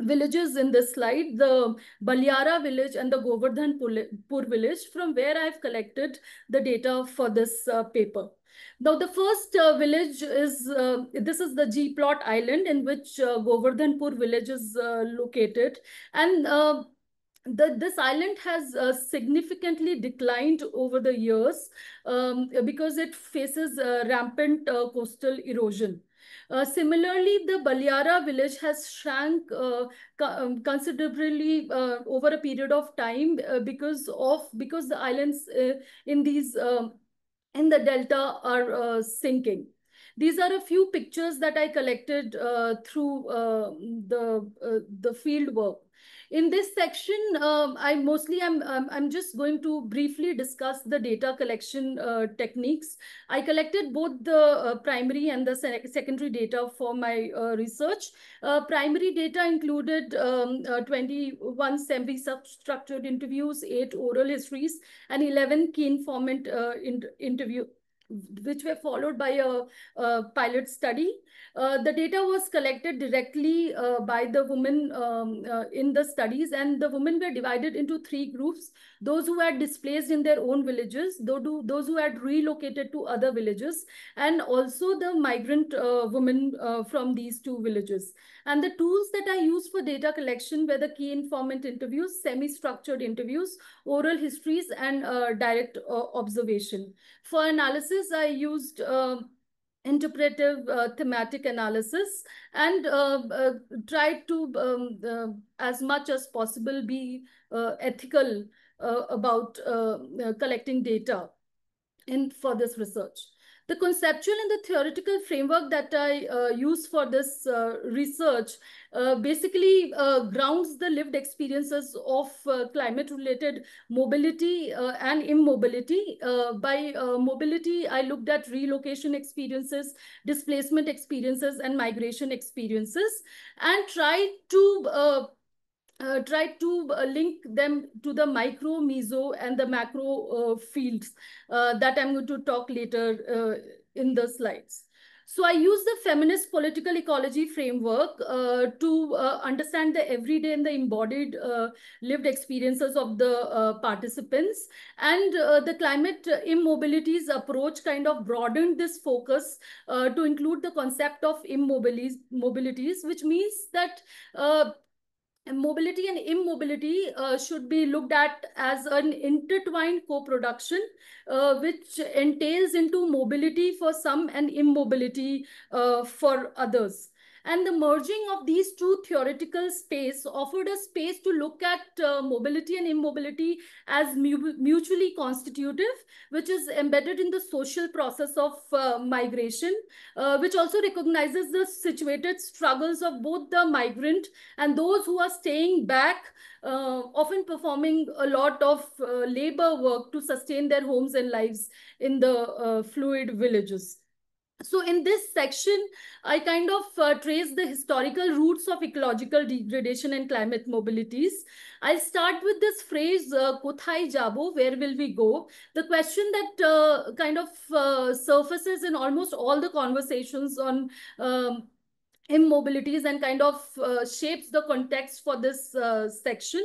villages in this slide, the Baliara village and the Govardhanpur village, from where I've collected the data for this paper. Now, the first village is, this is the G-plot island in which Govardhanpur village is located. And this island has significantly declined over the years because it faces rampant coastal erosion. Similarly, the Baliara village has shrank considerably over a period of time because the islands in the delta are sinking. These are a few pictures that I collected through the field work. In this section, I'm just going to briefly discuss the data collection techniques. I collected both the primary and the secondary data for my research. Primary data included 21 semi-structured interviews, 8 oral histories, and 11 key informant interview, which were followed by a pilot study. The data was collected directly by the women in the studies, and the women were divided into 3 groups: those who had displaced in their own villages, those who had relocated to other villages, and also the migrant women from these 2 villages. And the tools that I used for data collection were the key informant interviews, semi-structured interviews, oral histories, and direct observation. For analysis, I used interpretive thematic analysis, and tried to, as much as possible, be ethical about collecting data for this research. The conceptual and the theoretical framework that I use for this research basically grounds the lived experiences of climate-related mobility and immobility. By mobility, I looked at relocation experiences, displacement experiences, and migration experiences, and tried to link them to the micro, meso, and the macro fields that I'm going to talk later in the slides. So I use the feminist political ecology framework to understand the everyday and the embodied lived experiences of the participants. And the climate immobilities approach kind of broadened this focus to include the concept of immobilities, which means that mobility and immobility should be looked at as an intertwined co-production, which entails into mobility for some and immobility for others. And the merging of these 2 theoretical space offered a space to look at mobility and immobility as mutually constitutive, which is embedded in the social process of migration, which also recognizes the situated struggles of both the migrant and those who are staying back, often performing a lot of labor work to sustain their homes and lives in the fluid villages. So in this section, I kind of trace the historical roots of ecological degradation and climate mobilities. I'll start with this phrase, Kothai Jabo, where will we go? The question that kind of surfaces in almost all the conversations on immobilities and kind of shapes the context for this section.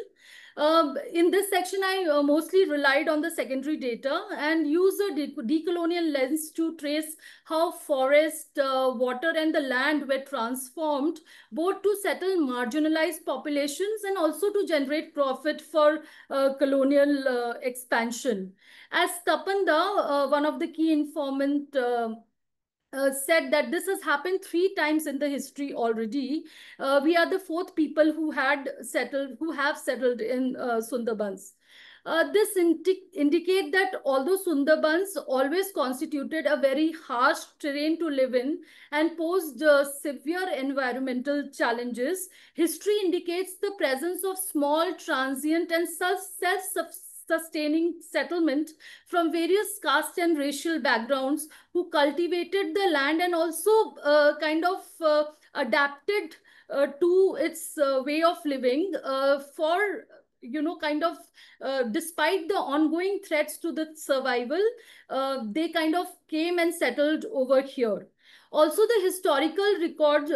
In this section, I mostly relied on the secondary data and used a decolonial lens to trace how forest, water, and the land were transformed, both to settle marginalized populations and also to generate profit for colonial expansion. As Tapanda, one of the key informant, said that this has happened 3 times in the history already. We are the 4th people who have settled in Sundarbans. This indicate that although Sundarbans always constituted a very harsh terrain to live in and posed severe environmental challenges, history indicates the presence of small, transient, and self-sustaining settlement from various caste and racial backgrounds who cultivated the land and also kind of adapted to its way of living for, kind of, despite the ongoing threats to the survival, they kind of came and settled over here. Also, the historical record,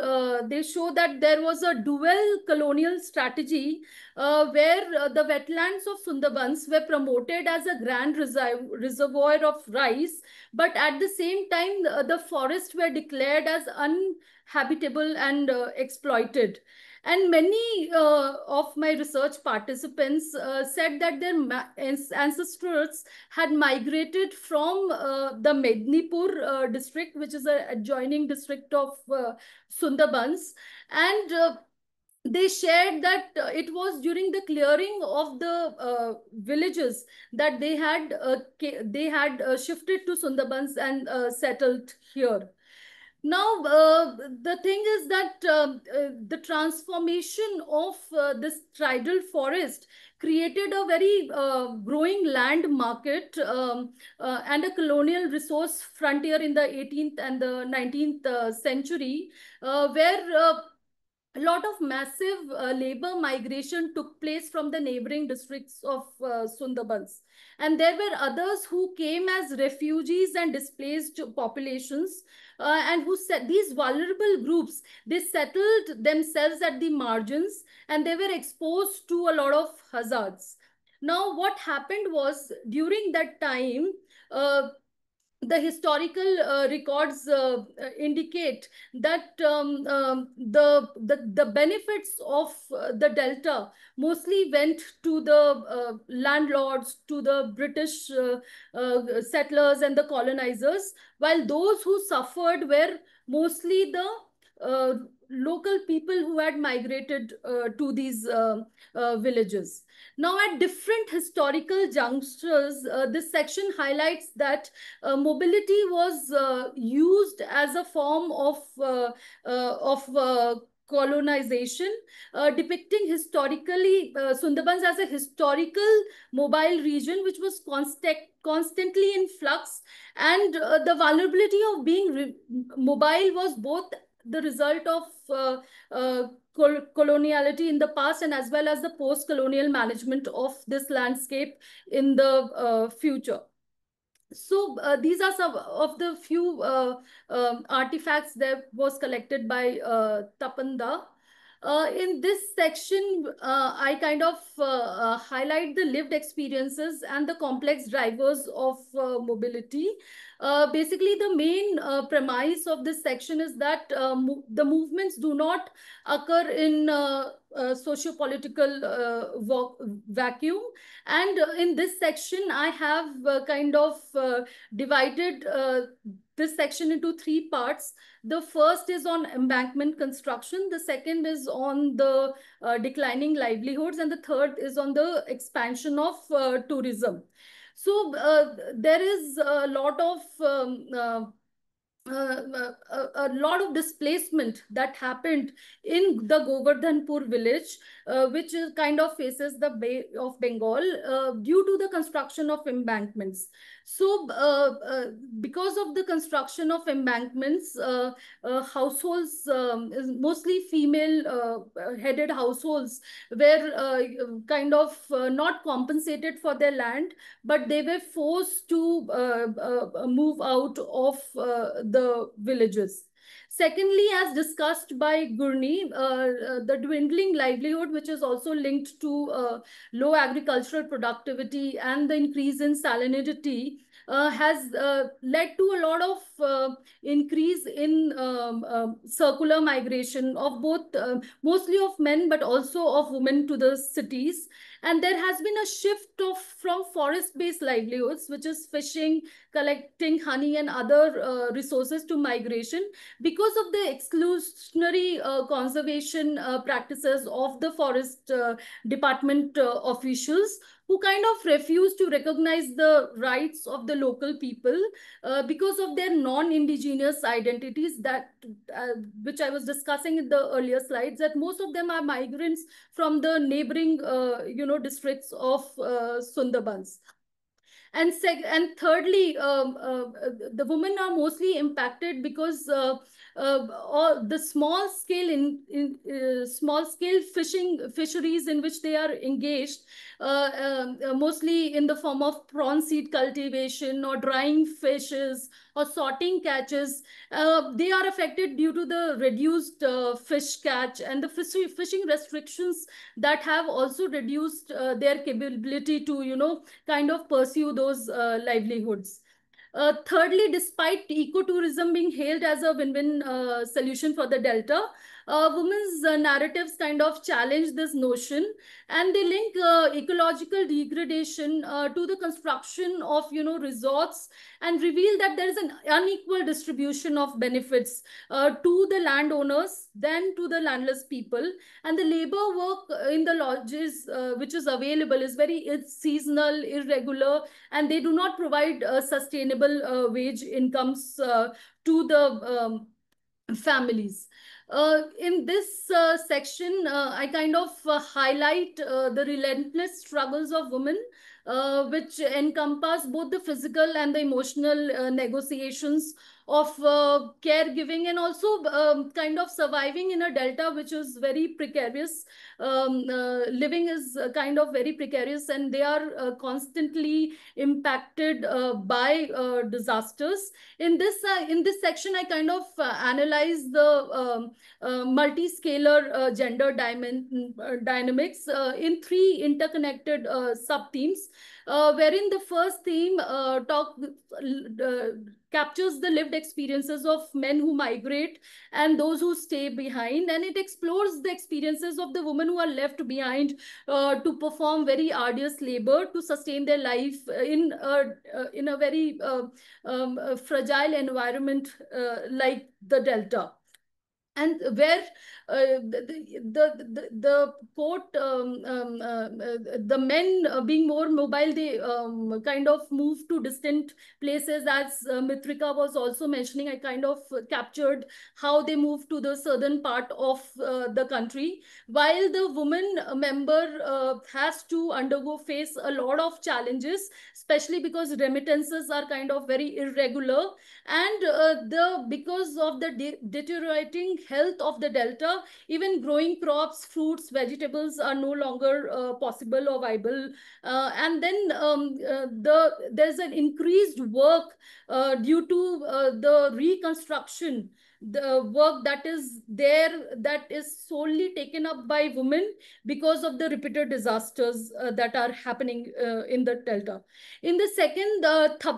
they show that there was a dual colonial strategy where the wetlands of Sundarbans were promoted as a grand reservoir of rice, but at the same time, the forests were declared as uninhabitable and exploited. And many of my research participants said that their ancestors had migrated from the Mednipur district, which is an adjoining district of Sundarbans. And they shared that it was during the clearing of the villages that they had shifted to Sundarbans and settled here. Now, the thing is that the transformation of this tidal forest created a very growing land market and a colonial resource frontier in the 18th and the 19th century, where a lot of massive labor migration took place from the neighboring districts of Sundarbans. And there were others who came as refugees and displaced populations, and who said these vulnerable groups, they settled themselves at the margins and they were exposed to a lot of hazards. Now, what happened was during that time, uh, the historical records indicate that the benefits of the delta mostly went to the landlords, to the British settlers and the colonizers, while those who suffered were mostly the uh, local people who had migrated to these villages. Now, at different historical junctures, this section highlights that mobility was used as a form of colonization, depicting historically Sundarbans as a historical mobile region which was constantly in flux, and the vulnerability of being mobile was both the result of coloniality in the past and as well as the post-colonial management of this landscape in the future. So these are some of the few artifacts that was collected by Tapanda. In this section, I kind of highlight the lived experiences and the complex drivers of mobility. Basically, the main premise of this section is that the movements do not occur in socio-political vacuum. And in this section, I have kind of divided this section into three parts. The first is on embankment construction. The second is on the declining livelihoods. And the third is on the expansion of tourism. So there is a lot of a lot of displacement that happened in the Govardhanpur village, which is kind of faces the Bay of Bengal due to the construction of embankments. So because of the construction of embankments, households, mostly female headed households, were kind of not compensated for their land, but they were forced to move out of the villages. Secondly, as discussed by Gurni, the dwindling livelihood, which is also linked to low agricultural productivity and the increase in salinity, has led to a lot of increase in circular migration of both, mostly of men, but also of women to the cities. And there has been a shift from forest-based livelihoods, which is fishing, collecting honey and other resources, to migration because of the exclusionary conservation practices of the forest department officials, who kind of refuse to recognize the rights of the local people because of their non-indigenous identities, that which I was discussing in the earlier slides, that most of them are migrants from the neighboring districts of Sundarbans. And thirdly, the women are mostly impacted because all the small scale fisheries in which they are engaged, mostly in the form of prawn seed cultivation or drying fishes or sorting catches, they are affected due to the reduced fish catch and the fishing restrictions that have also reduced their capability to kind of pursue those livelihoods. Thirdly, despite ecotourism being hailed as a win-win solution for the Delta, women's narratives kind of challenge this notion, and they link ecological degradation to the construction of resorts, and reveal that there is an unequal distribution of benefits to the landowners than to the landless people. And the labor work in the lodges which is available is it's seasonal, irregular, and they do not provide sustainable wage incomes to the families. In this section, I kind of highlight the relentless struggles of women, which encompass both the physical and the emotional negotiations of caregiving, and also kind of surviving in a delta which is very precarious. Living is kind of very precarious, and they are constantly impacted by disasters. In this section, I kind of analyze the multi-scalar gender dynamics in three interconnected sub themes, wherein the first theme captures the lived experiences of men who migrate and those who stay behind, and it explores the experiences of the women who are left behind to perform very arduous labor to sustain their life in a very fragile environment like the Delta. And where the quote, the men being more mobile, they kind of move to distant places, as Mitrika was also mentioning. I kind of captured how they move to the southern part of the country, while the woman member has to face a lot of challenges, especially because remittances are kind of very irregular, and because of the deteriorating health of the delta, even growing crops, fruits, vegetables are no longer possible or viable. And then there's an increased work due to the reconstruction, the work that is there, that is solely taken up by women because of the repeated disasters that are happening in the delta. In the second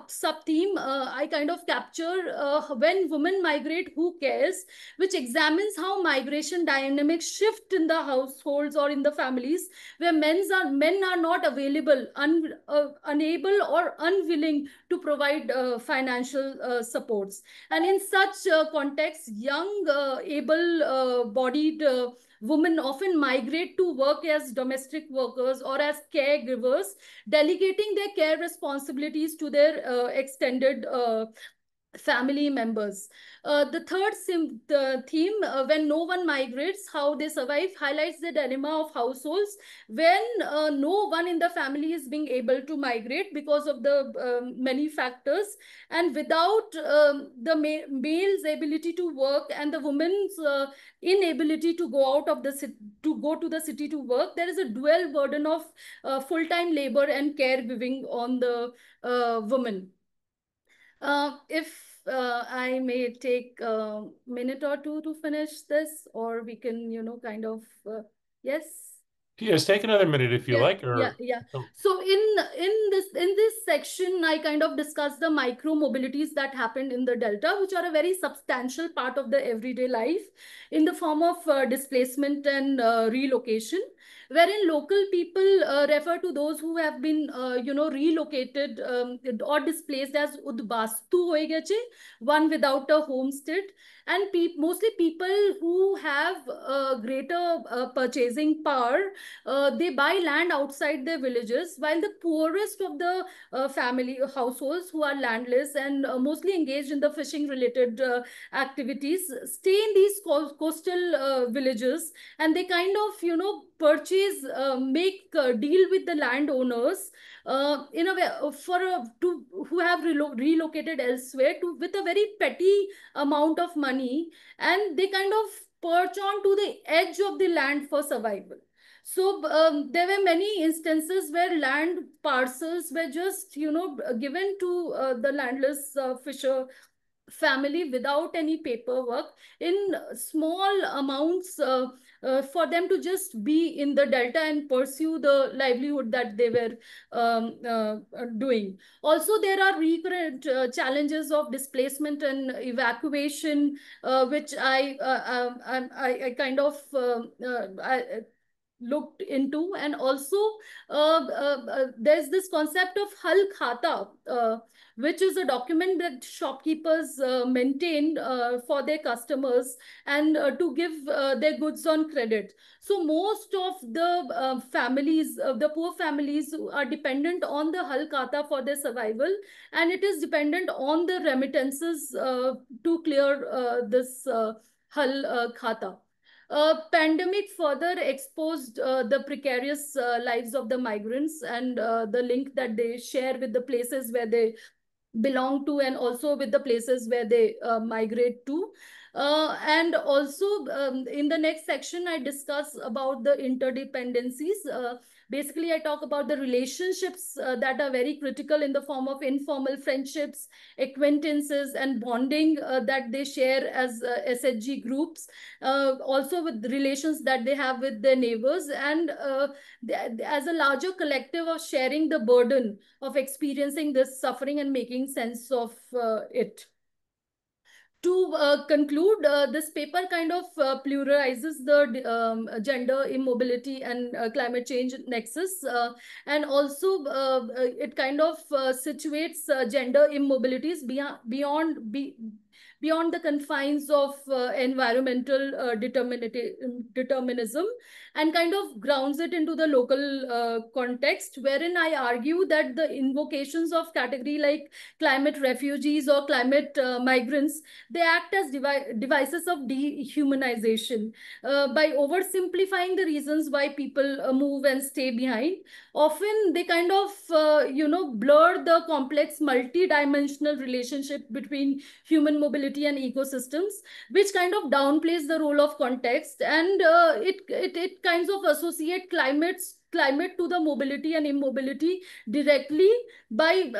sub-theme, I kind of capture when women migrate, who cares, which examines how migration dynamics shift in the households or in the families where men are not available, unable or unwilling to provide financial supports. And in such context, young, able-bodied women often migrate to work as domestic workers or as caregivers, delegating their care responsibilities to their extended family members. The theme, when no one migrates, how they survive, highlights the dilemma of households when no one in the family is being able to migrate because of the many factors, and without the male's ability to work and the woman's inability to go out of the city, to go to the city to work, there is a dual burden of full-time labor and caregiving on the woman. If I may take a minute or two to finish this, or we can, kind of, yes. Yes, take another minute if you Yeah, like. Or yeah. oh. So in this section, I kind of discuss the micro mobilities that happened in the Delta, which are a very substantial part of the everyday life in the form of displacement and relocation, wherein local people refer to those who have been, relocated or displaced as udbastu hoye gache, one without a homestead, and mostly people who have greater purchasing power. They buy land outside their villages, while the poorest of the family households who are landless and mostly engaged in the fishing related activities stay in these coastal villages, and they kind of, purchase, make deal with the landowners in a way who have relocated elsewhere to with a very petty amount of money, and they kind of perch on to the edge of the land for survival. So there were many instances where land parcels were just, given to the landless fisher family without any paperwork in small amounts for them to just be in the delta and pursue the livelihood that they were doing. Also, there are recurrent challenges of displacement and evacuation, which I kind of looked into. And also there's this concept of Hal Khata, which is a document that shopkeepers maintain for their customers and to give their goods on credit. So most of the families, the poor families, are dependent on the Hal Khata for their survival, and it is dependent on the remittances to clear this Hal Khata. Pandemic further exposed the precarious lives of the migrants and the link that they share with the places where they belong to, and also with the places where they migrate to. And also in the next section, I discuss about the interdependencies. Basically, I talk about the relationships that are very critical in the form of informal friendships, acquaintances, and bonding that they share as SHG groups. Also with the relations that they have with their neighbors, and as a larger collective of sharing the burden of experiencing this suffering and making sense of it. To conclude, this paper kind of pluralizes the gender, immobility, and climate change nexus. And also, it kind of situates gender immobilities beyond the confines of environmental determinism, and kind of grounds it into the local context, wherein I argue that the invocations of category like climate refugees or climate migrants, they act as devices of dehumanization by oversimplifying the reasons why people move and stay behind. Often they kind of blur the complex multi-dimensional relationship between human mobility and ecosystems, which kind of downplays the role of context, and it kinds of associate climate to the mobility and immobility directly by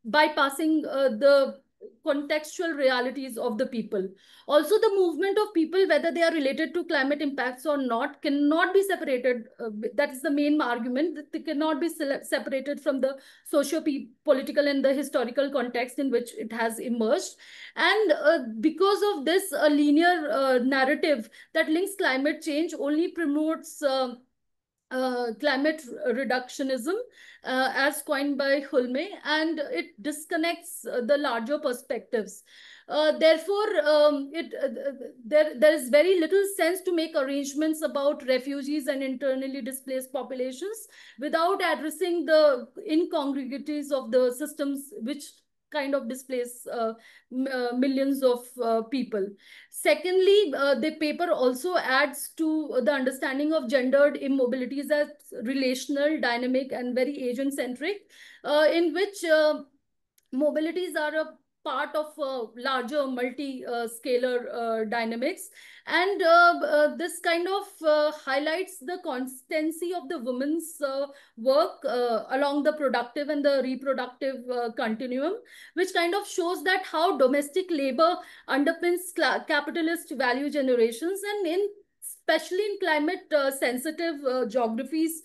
bypassing the contextual realities of the people. Also, the movement of people, whether they are related to climate impacts or not, cannot be separated. That is the main argument, that they cannot be separated from the socio-political and the historical context in which it has emerged. And because of this, a linear narrative that links climate change only promotes climate reductionism, as coined by Hulme, and it disconnects the larger perspectives. Therefore, there is very little sense to make arrangements about refugees and internally displaced populations without addressing the incongruities of the systems which kind of displace millions of people. Secondly, the paper also adds to the understanding of gendered immobilities as relational, dynamic, and very agent-centric, in which mobilities are a part of larger multi-scalar dynamics. And this kind of highlights the constancy of the women's work along the productive and the reproductive continuum, which kind of shows that how domestic labor underpins capitalist value generations, and especially in climate sensitive geographies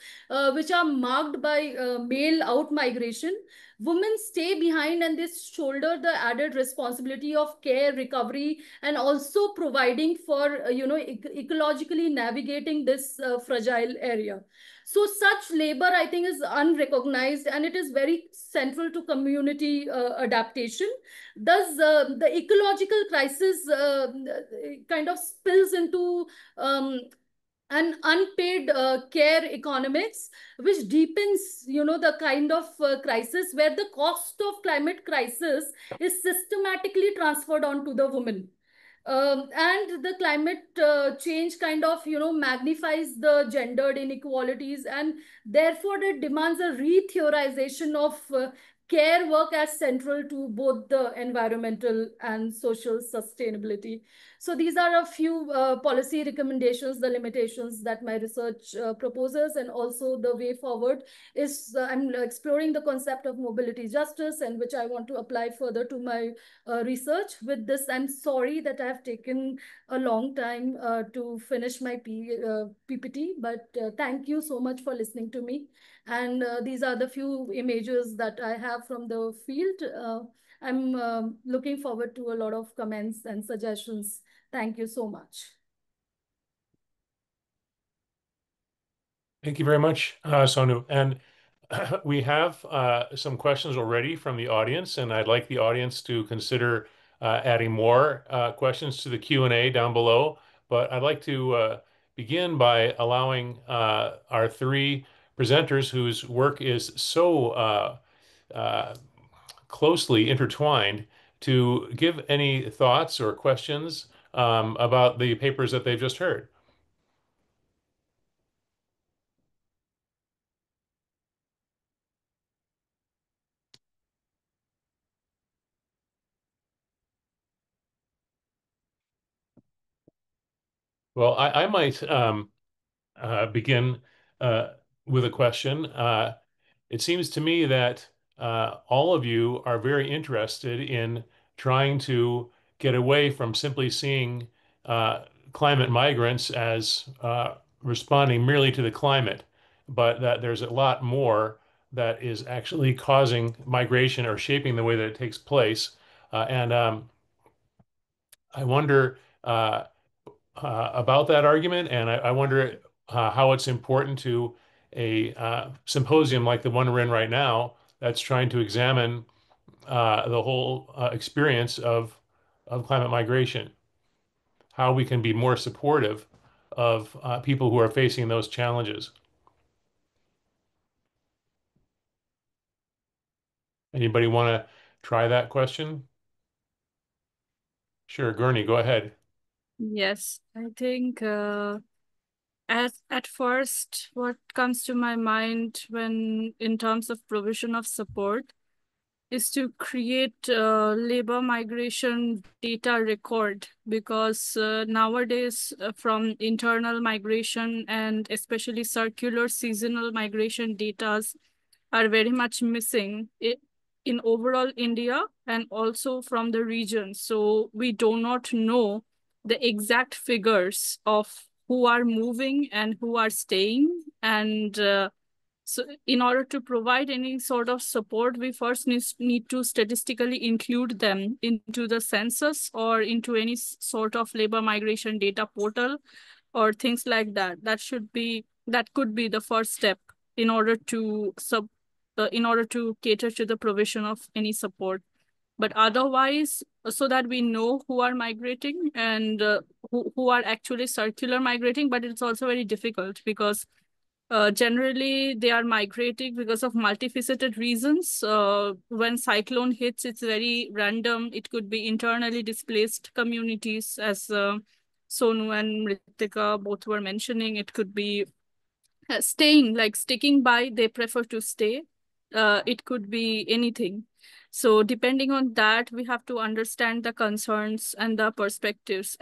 which are marked by male out migration, women stay behind and they shoulder the added responsibility of care, recovery, and also providing for ecologically navigating this fragile area. So such labor, I think, is unrecognized, and it is very central to community adaptation. Thus, the ecological crisis kind of spills into an unpaid care economics, which deepens, the kind of crisis where the cost of climate crisis is systematically transferred onto the woman. And the climate change kind of, magnifies the gendered inequalities, and therefore it demands a re-theorization of care work as central to both the environmental and social sustainability. So these are a few policy recommendations, the limitations that my research proposes, and also the way forward is I'm exploring the concept of mobility justice, and which I want to apply further to my research. With this, I'm sorry that I've taken a long time to finish my PPT, but thank you so much for listening to me. And these are the few images that I have from the field. I'm looking forward to a lot of comments and suggestions. Thank you so much. Thank you very much, Sonu. And we have some questions already from the audience, and I'd like the audience to consider adding more questions to the Q&A down below. But I'd like to begin by allowing our three presenters whose work is so uh, closely intertwined to give any thoughts or questions about the papers that they've just heard. Well, I might begin uh, with a question. It seems to me that all of you are very interested in trying to get away from simply seeing climate migrants as responding merely to the climate, but that there's a lot more that is actually causing migration or shaping the way that it takes place. And I wonder about that argument, and I wonder how it's important to a symposium like the one we're in right now that's trying to examine the whole experience of climate migration, how we can be more supportive of people who are facing those challenges. Anybody want to try that question? Sure, Gurney, go ahead. Yes, I think at first, what comes to my mind when in terms of provision of support is to create labor migration data record, because nowadays from internal migration and especially circular seasonal migration data are very much missing in overall India and also from the region. So we do not know the exact figures of who are moving and who are staying. And so in order to provide any sort of support, we first need to statistically include them into the census or into any sort of labor migration data portal or things like that. That could be the first step in order to cater to the provision of any support. But otherwise, so that we know who are migrating and who are actually circular migrating, but it's also very difficult because generally, they are migrating because of multifaceted reasons. When cyclone hits, it's very random. It could be internally displaced communities, as Sonu and Ritika both were mentioning. It could be staying, like sticking by, they prefer to stay. It could be anything. So depending on that, we have to understand the concerns and the perspectives.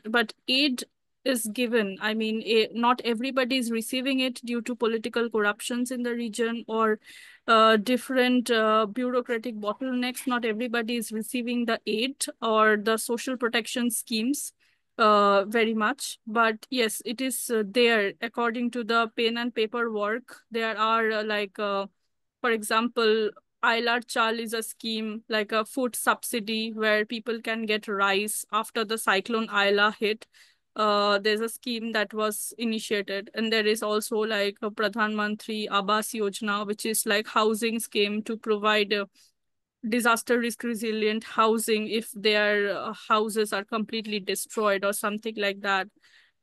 But aid is given. I mean, not everybody is receiving it due to political corruptions in the region or different bureaucratic bottlenecks. Not everybody is receiving the aid or the social protection schemes very much. But yes, it is there according to the pen and paper work. There are for example, Ailar Chal is a scheme like a food subsidy where people can get rice after the cyclone Aila hit. There's a scheme that was initiated, and there is also like a Pradhan Mantri Awas Yojana, which is like housing scheme to provide disaster risk resilient housing if their houses are completely destroyed or something like that.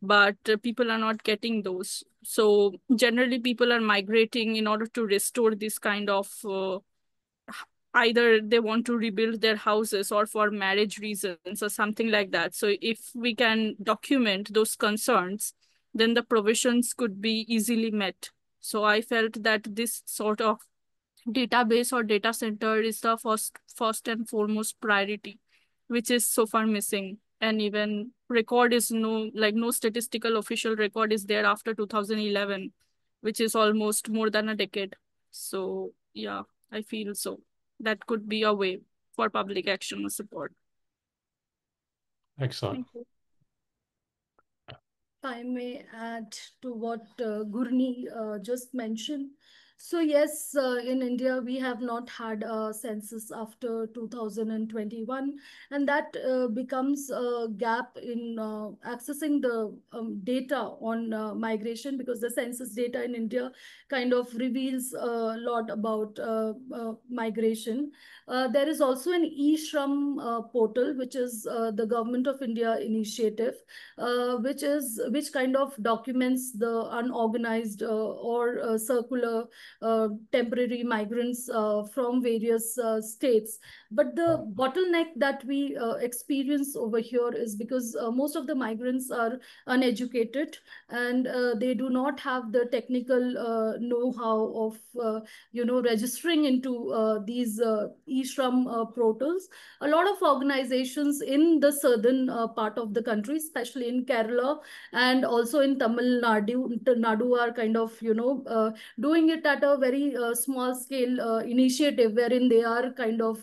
But people are not getting those. So generally people are migrating in order to restore this kind of either they want to rebuild their houses or for marriage reasons or something like that. So if we can document those concerns, then the provisions could be easily met. So I felt that this sort of database or data center is the first and foremost priority, which is so far missing. And even record is no statistical official record is there after 2011, which is almost more than a decade. So yeah, I feel so that could be a way for public action and support. Excellent. Thank you. If I may add to what Gurni just mentioned. So yes, in India, we have not had a census after 2021, and that becomes a gap in accessing the data on migration, because the census data in India kind of reveals a lot about migration. There is also an e-Shram portal, which is the Government of India initiative, which kind of documents the unorganized or circular temporary migrants from various states. But the bottleneck that we experience over here is because most of the migrants are uneducated, and they do not have the technical know-how of registering into these e-Shram portals. A lot of organizations in the southern part of the country, especially in Kerala and also in Tamil Nadu, are kind of doing it at a very small scale initiative, wherein they are kind of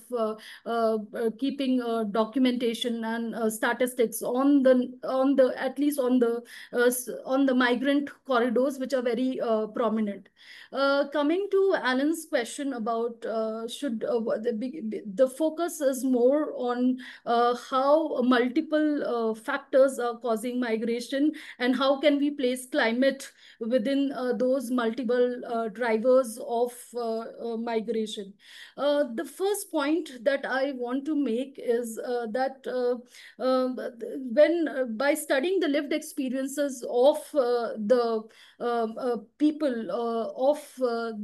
keeping documentation and statistics on the at least on the migrant corridors, which are very prominent. Coming to Alan's question about should the focus is more on how multiple factors are causing migration, and how can we place climate within those multiple drivers of migration. The first point that I want to make is that when by studying the lived experiences of the people of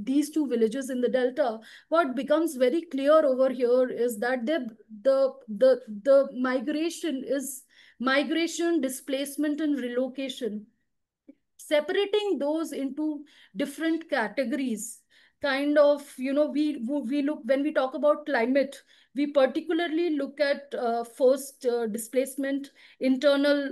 these two villages in the Delta, what becomes very clear over here is that the migration is migration, displacement, and relocation. Separating those into different categories, kind of, we look, when we talk about climate, we particularly look at first displacement, internally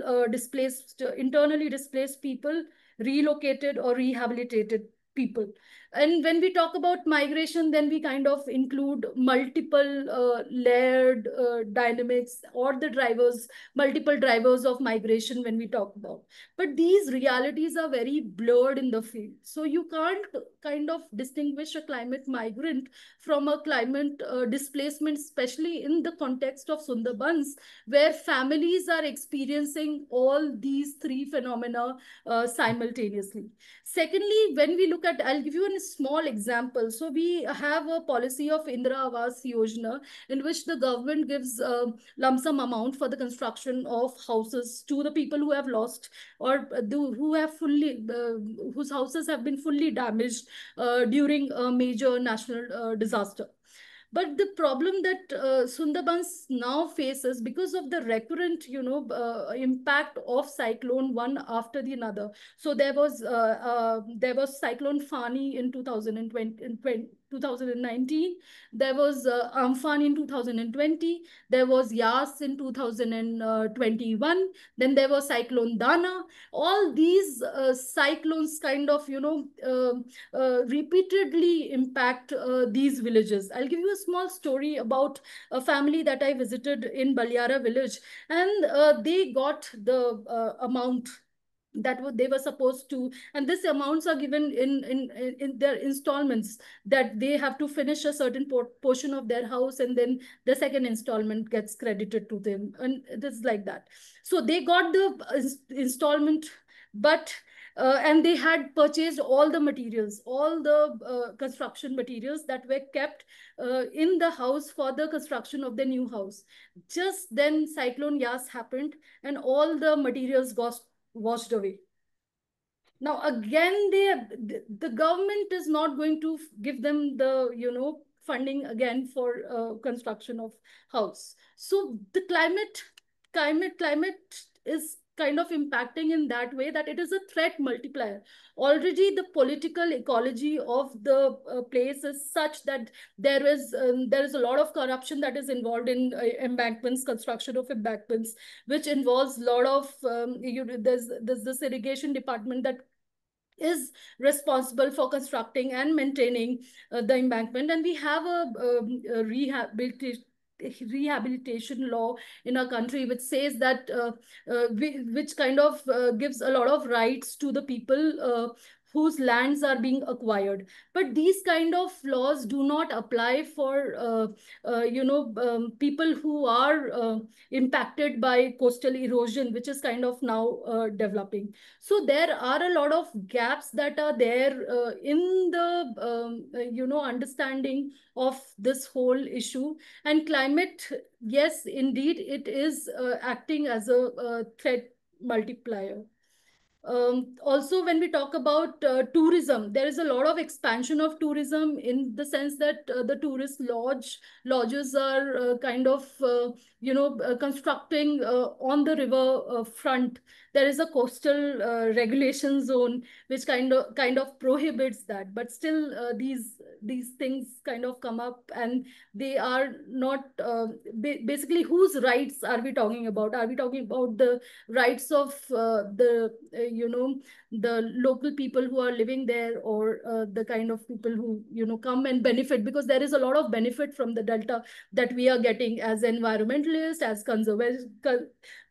displaced people, relocated or rehabilitated people. And when we talk about migration, then we kind of include multiple layered dynamics, or the drivers, multiple drivers of migration when we talk about. But these realities are very blurred in the field. So you can't kind of distinguish a climate migrant from a climate displacement, especially in the context of Sundarbans, where families are experiencing all these three phenomena simultaneously. Secondly, when we look at, I'll give you a small example. So we have a policy of Indira Awas Yojana, in which the government gives lump sum amount for the construction of houses to the people who have lost, or who have fully whose houses have been fully damaged during a major national disaster. But the problem that Sundarbans now faces, because of the recurrent, impact of cyclone one after the another. So there was cyclone Fani in 2019. There was Amphan in 2020. There was Yas in 2021. Then there was cyclone Dana. All these cyclones kind of, repeatedly impact these villages. I'll give you a small story about a family that I visited in Baliara village, and they got the amount that they were supposed to, and these amounts are given in their installments, that they have to finish a certain portion of their house, and then the second installment gets credited to them, and it is like that. So they got the installment, but and they had purchased all the materials, all the construction materials that were kept in the house for the construction of the new house. Just then cyclone Yas happened, and all the materials got washed away. Now again, the government is not going to give them the funding again for construction of house. So the climate is kind of impacting in that way, that it is a threat multiplier. Already the political ecology of the place is such that there is a lot of corruption that is involved in embankments, construction of embankments, which involves a lot of there's this irrigation department that is responsible for constructing and maintaining the embankment. And we have a rehabilitation law in our country, which says that which kind of gives a lot of rights to the people whose lands are being acquired. But these kind of laws do not apply for people who are impacted by coastal erosion, which is kind of now developing. So there are a lot of gaps that are there in the understanding of this whole issue. And climate, yes, indeed, it is acting as a threat multiplier. Also, when we talk about tourism, there is a lot of expansion of tourism in the sense that the tourist lodges are kind of constructing on the river front. There is a coastal regulation zone which kind of prohibits that, but still these things kind of come up, and they are not basically, whose rights are we talking about? Are we talking about the rights of the local people who are living there, or the kind of people who come and benefit? Because there is a lot of benefit from the delta that we are getting as environmentalists, as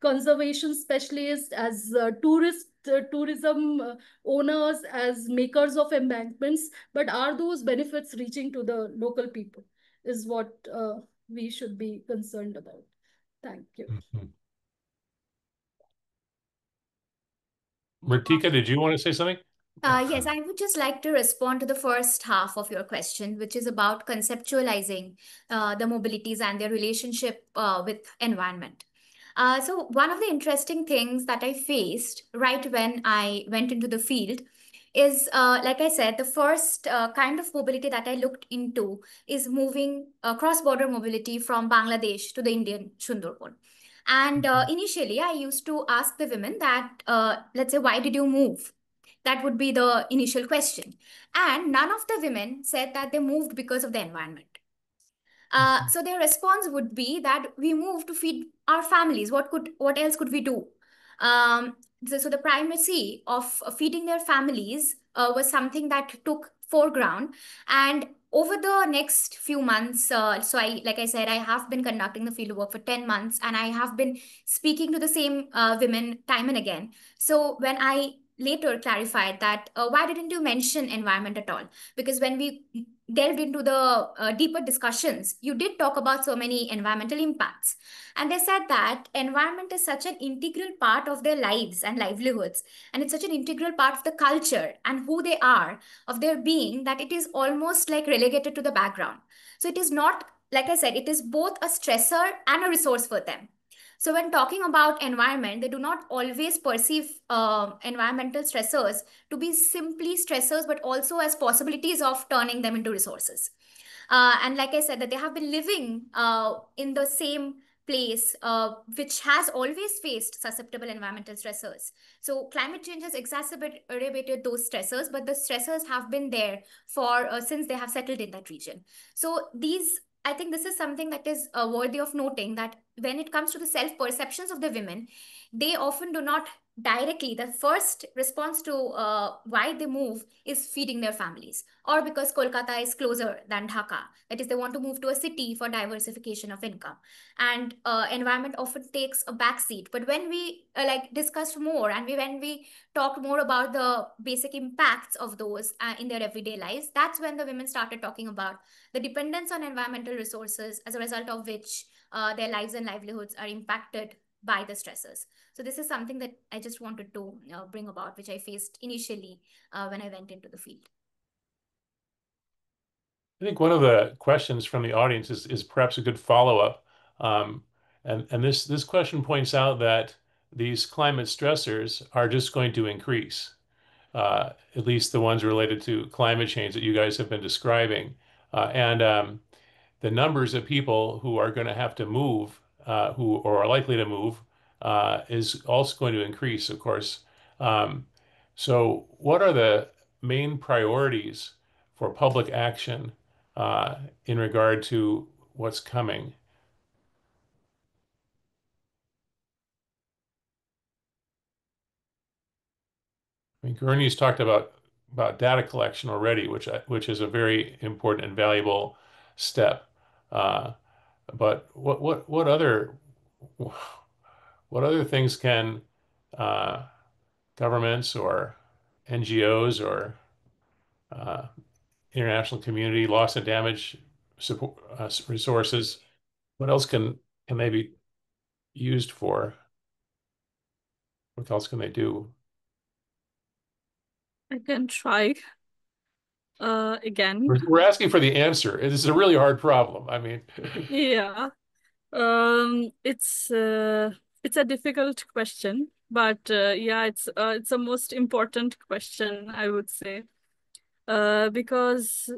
conservation specialists, as tourism owners, as makers of embankments. But are those benefits reaching to the local people is what we should be concerned about. Thank you. Mhm. Ritika, did you want to say something? Yes, I would just like to respond to the first half of your question, which is about conceptualizing the mobilities and their relationship with environment. So one of the interesting things that I faced right when I went into the field is, like I said, the first kind of mobility that I looked into is moving cross-border mobility from Bangladesh to the Indian Sundarban. And initially, I used to ask the women that, let's say, why did you move? That would be the initial question. And none of the women said that they moved because of the environment. So their response would be that we moved to feed our families. What else could we do? So the primacy of feeding their families was something that took foreground. And over the next few months, so like I said, I have been conducting the field work for 10 months, and I have been speaking to the same women time and again. So when I later clarified that, why didn't you mention environment at all? Because when we delved into the deeper discussions, you did talk about so many environmental impacts. And they said that environment is such an integral part of their lives and livelihoods. And it's such an integral part of the culture and who they are, of their being, that it is almost like relegated to the background. So it is not, like I said, it is both a stressor and a resource for them. So when talking about environment, they do not always perceive environmental stressors to be simply stressors, but also as possibilities of turning them into resources. And like I said, that they have been living in the same place which has always faced susceptible environmental stressors. So climate change has exacerbated those stressors, but the stressors have been there for since they have settled in that region. So I think this is something that is worthy of noting, that when it comes to the self-perceptions of the women, they often do not directly, the first response to why they move is feeding their families, or because Kolkata is closer than Dhaka. That is, they want to move to a city for diversification of income. And environment often takes a backseat. But when we discussed more, and when we talked more about the basic impacts of those in their everyday lives, that's when the women started talking about the dependence on environmental resources, as a result of which their lives and livelihoods are impacted by the stresses. So this is something that I just wanted to bring about, which I faced initially when I went into the field. I think one of the questions from the audience is perhaps a good follow-up. And this question points out that these climate stressors are just going to increase, at least the ones related to climate change that you guys have been describing. And the numbers of people who are going to have to move, who or are likely to move, is also going to increase, of course. Um, so, what are the main priorities for public action in regard to what's coming? I mean, Gurney's talked about data collection already, which is a very important and valuable step. Uh, but what other things can uh, governments or NGOs or international community loss and damage support resources? What else can they be used for? What else can they do? I can try again. We're asking for the answer. It is a really hard problem. I mean, Yeah. It's a difficult question, but yeah, it's a most important question, I would say. Because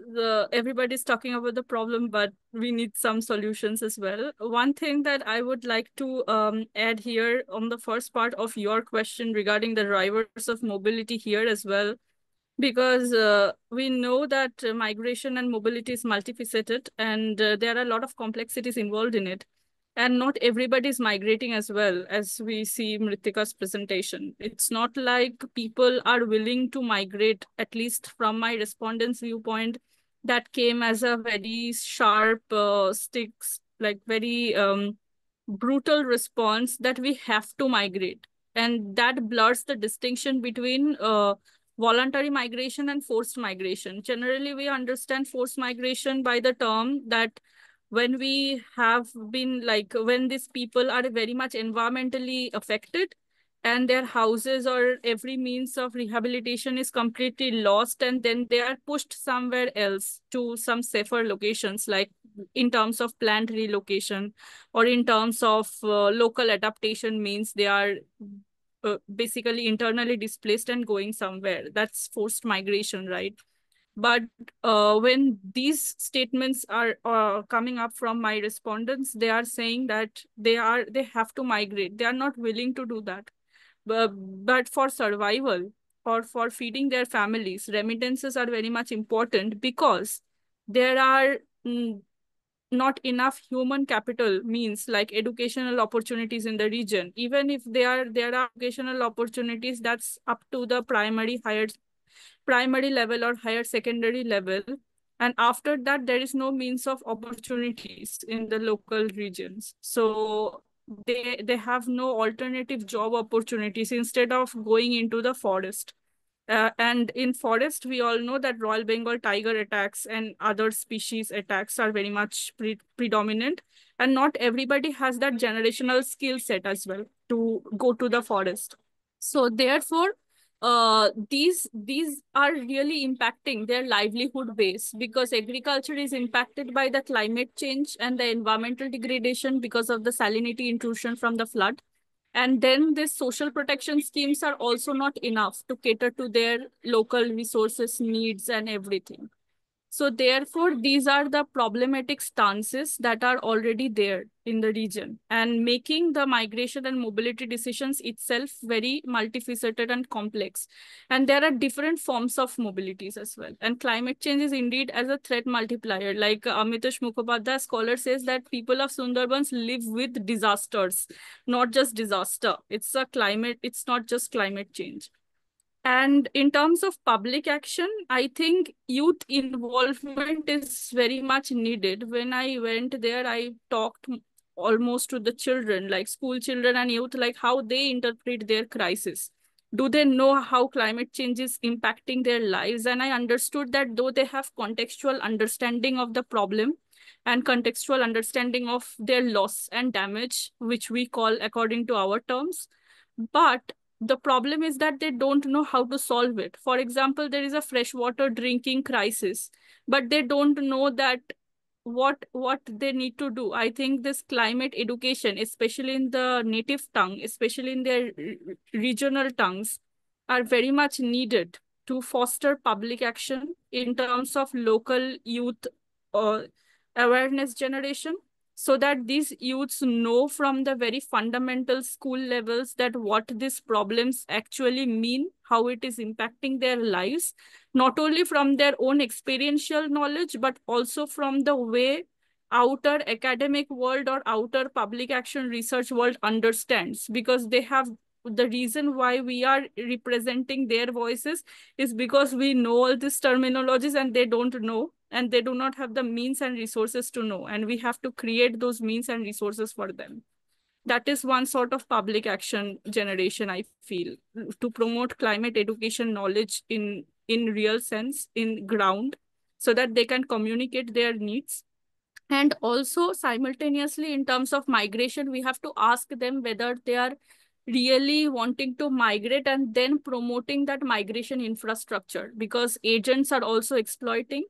everybody's talking about the problem, but we need some solutions as well. One thing that I would like to add here on the first part of your question regarding the drivers of mobility here as well, because we know that migration and mobility is multifaceted, and there are a lot of complexities involved in it. And not everybody is migrating as well, as we see Mritika's presentation. It's not like people are willing to migrate, at least from my respondents' viewpoint. That came as a very sharp sticks, like very brutal response that we have to migrate. And that blurs the distinction between voluntary migration and forced migration. Generally, we understand forced migration by the term that when we have been like, when these people are very much environmentally affected and their houses or every means of rehabilitation is completely lost, and then they are pushed somewhere else to some safer locations, like in terms of planned relocation or in terms of local adaptation, means they are basically internally displaced and going somewhere. That's forced migration, right? But when these statements are coming up from my respondents, they are saying that they have to migrate. They are not willing to do that. But for survival or for feeding their families, remittances are very much important, because there are not enough human capital, means like educational opportunities in the region. Even if there are educational opportunities, that's up to the primary level or higher secondary level. And after that, there is no means of opportunities in the local regions. So they have no alternative job opportunities instead of going into the forest. And in forest, we all know that Royal Bengal tiger attacks and other species attacks are very much predominant. And not everybody has that generational skill set as well to go to the forest. So therefore, these are really impacting their livelihood base, because agriculture is impacted by the climate change and the environmental degradation because of the salinity intrusion from the flood. And then these social protection schemes are also not enough to cater to their local resources, needs, and everything. So therefore, these are the problematic stances that are already there in the region, and making the migration and mobility decisions itself very multifaceted and complex. And there are different forms of mobilities as well. And climate change is indeed as a threat multiplier. Like Amitesh Mukhopadhyay, scholar, says that people of Sundarbans live with disasters, not just disaster. It's not just climate change. And in terms of public action, I think youth involvement is very much needed. When I went there, I talked almost to the children, like school children and youth, like how they interpret their crisis. Do they know how climate change is impacting their lives? And I understood that though they have contextual understanding of the problem and contextual understanding of their loss and damage, which we call according to our terms, but the problem is that they don't know how to solve it. For example, there is a freshwater drinking crisis, but they don't know that what they need to do. I think this climate education, especially in the native tongue, especially in their regional tongues, are very much needed to foster public action in terms of local youth uh, awareness generation, so that these youths know from the very fundamental school levels that what these problems actually mean, how it is impacting their lives, not only from their own experiential knowledge, but also from the way outer academic world or outer public action research world understands. Because they have, the reason why we are representing their voices is because we know all these terminologies and they don't know, and they do not have the means and resources to know, and we have to create those means and resources for them. That is one sort of public action generation, I feel, to promote climate education knowledge in real sense, in ground, so that they can communicate their needs. And also simultaneously, in terms of migration, we have to ask them whether they are really wanting to migrate, and then promoting that migration infrastructure, because agents are also exploiting,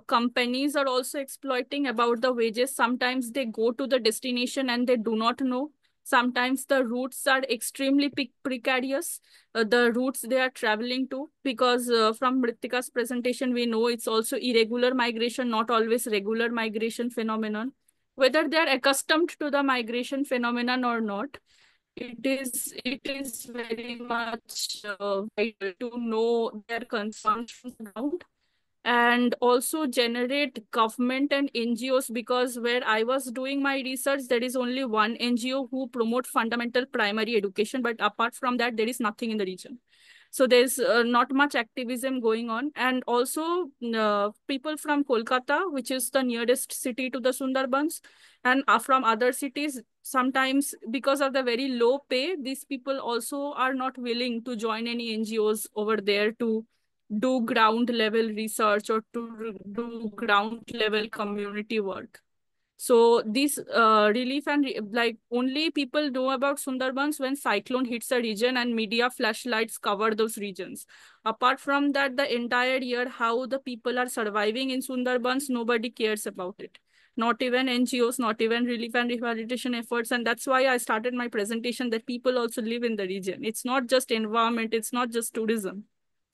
companies are also exploiting about the wages. Sometimes they go to the destination and they do not know. Sometimes the routes are extremely precarious, the routes they are traveling to, because from Mritika's presentation, we know it's also irregular migration, not always regular migration phenomenon. Whether they are accustomed to the migration phenomenon or not, it is very much vital to know their concerns from the ground, and also generate government and NGOs, because where I was doing my research, there is only one NGO who promote fundamental primary education, but apart from that, there is nothing in the region. So there's not much activism going on. And also people from Kolkata, which is the nearest city to the Sundarbans, and from other cities, sometimes because of the very low pay, these people also are not willing to join any NGOs over there to do ground level research or to do ground level community work. So these relief and like only people know about Sundarbans when cyclone hits a region and media flashlights cover those regions. Apart from that, the entire year, how the people are surviving in Sundarbans, nobody cares about it. Not even NGOs, not even relief and rehabilitation efforts. And that's why I started my presentation, that people also live in the region. It's not just environment, it's not just tourism.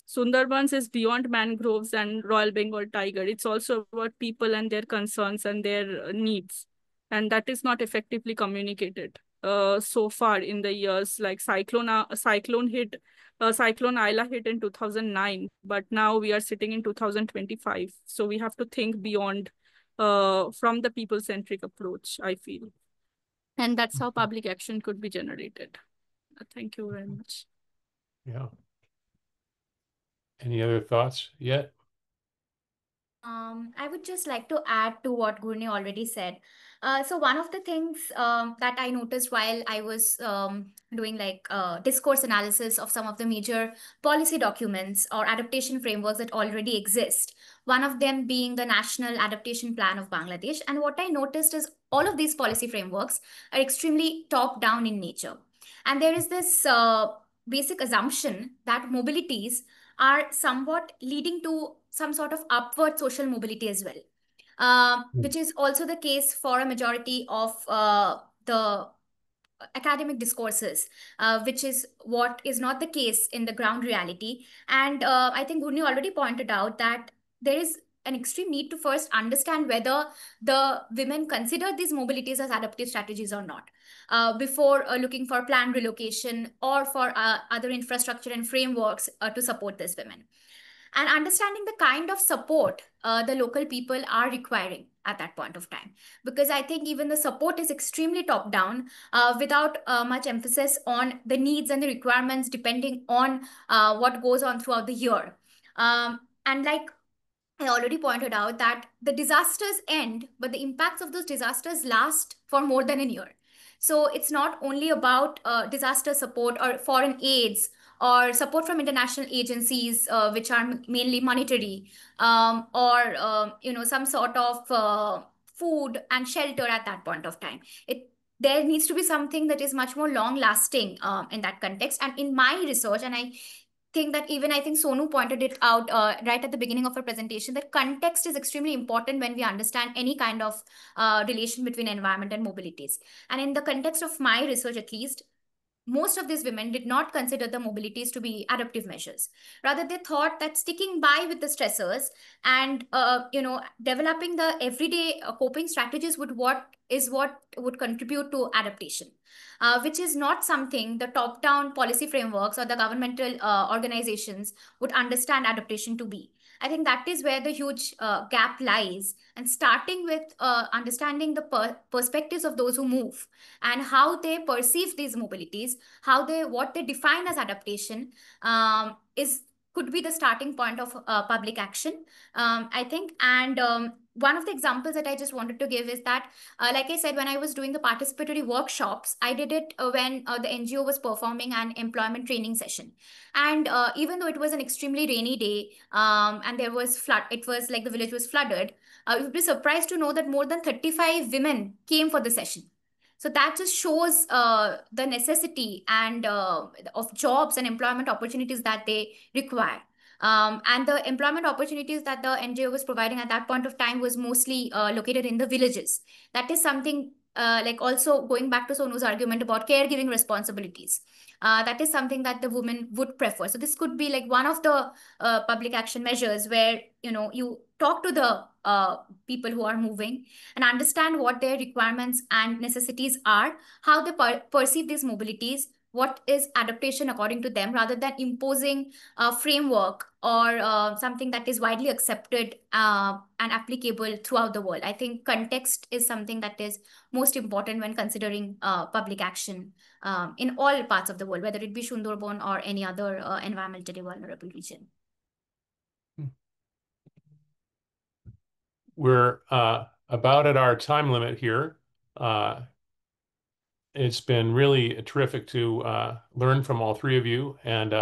Sundarbans is beyond mangroves and Royal Bengal tiger. It's also about people and their concerns and their needs. And that is not effectively communicated so far in the years. Like Cyclone Ayla hit in 2009, but now we are sitting in 2025. So we have to think beyond from the people-centric approach, I feel. And that's how public action could be generated. Thank you very much. Yeah. Any other thoughts yet? I would just like to add to what Gurni already said. So one of the things that I noticed while I was doing like discourse analysis of some of the major policy documents or adaptation frameworks that already exist, one of them being the National Adaptation Plan of Bangladesh. And what I noticed is all of these policy frameworks are extremely top-down in nature. And there is this basic assumption that mobilities are somewhat leading to some sort of upward social mobility as well, which is also the case for a majority of the academic discourses, which is what is not the case in the ground reality. And I think Gurni already pointed out that there is an extreme need to first understand whether the women consider these mobilities as adaptive strategies or not, before looking for planned relocation or for other infrastructure and frameworks to support these women, and understanding the kind of support the local people are requiring at that point of time. Because I think even the support is extremely top down, without much emphasis on the needs and the requirements depending on what goes on throughout the year. And like I already pointed out, that the disasters end, but the impacts of those disasters last for more than a year. So it's not only about disaster support or foreign aids or support from international agencies, which are mainly monetary, or some sort of food and shelter at that point of time. There needs to be something that is much more long lasting in that context. And in my research, and I think Sonu pointed it out right at the beginning of her presentation, that context is extremely important when we understand any kind of relation between environment and mobilities. And in the context of my research, at least, most of these women did not consider the mobilities to be adaptive measures. Rather, they thought that sticking by with the stressors and developing the everyday coping strategies what would contribute to adaptation, which is not something the top-down policy frameworks or the governmental organizations would understand adaptation to be. I think that is where the huge gap lies. And starting with understanding the perspectives of those who move and how they perceive these mobilities, what they define as adaptation, is could be the starting point of public action, I think. And one of the examples that I just wanted to give is that, like I said, when I was doing the participatory workshops, I did it when the NGO was performing an employment training session. And even though it was an extremely rainy day, and there was flood, it was like the village was flooded, you would be surprised to know that more than 35 women came for the session. So that just shows the necessity and of jobs and employment opportunities that they require. And the employment opportunities that the NGO was providing at that point of time was mostly located in the villages. That is something like also going back to Sonu's argument about caregiving responsibilities. That is something that the women would prefer. So this could be like one of the public action measures where, you know, you talk to the people who are moving and understand what their requirements and necessities are, how they perceive these mobilities, what is adaptation according to them, rather than imposing a framework or something that is widely accepted and applicable throughout the world. I think context is something that is most important when considering public action in all parts of the world, whether it be Sundarban or any other environmentally vulnerable region. We're about at our time limit here. It's been really terrific to learn from all three of you. And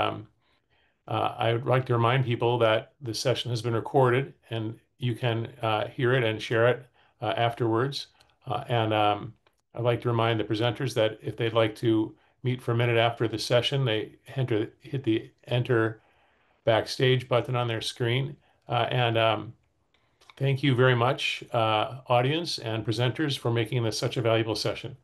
I would like to remind people that the session has been recorded and you can hear it and share it afterwards. And I'd like to remind the presenters that if they'd like to meet for a minute after the session, they hit the enter backstage button on their screen. And thank you very much, audience and presenters, for making this such a valuable session.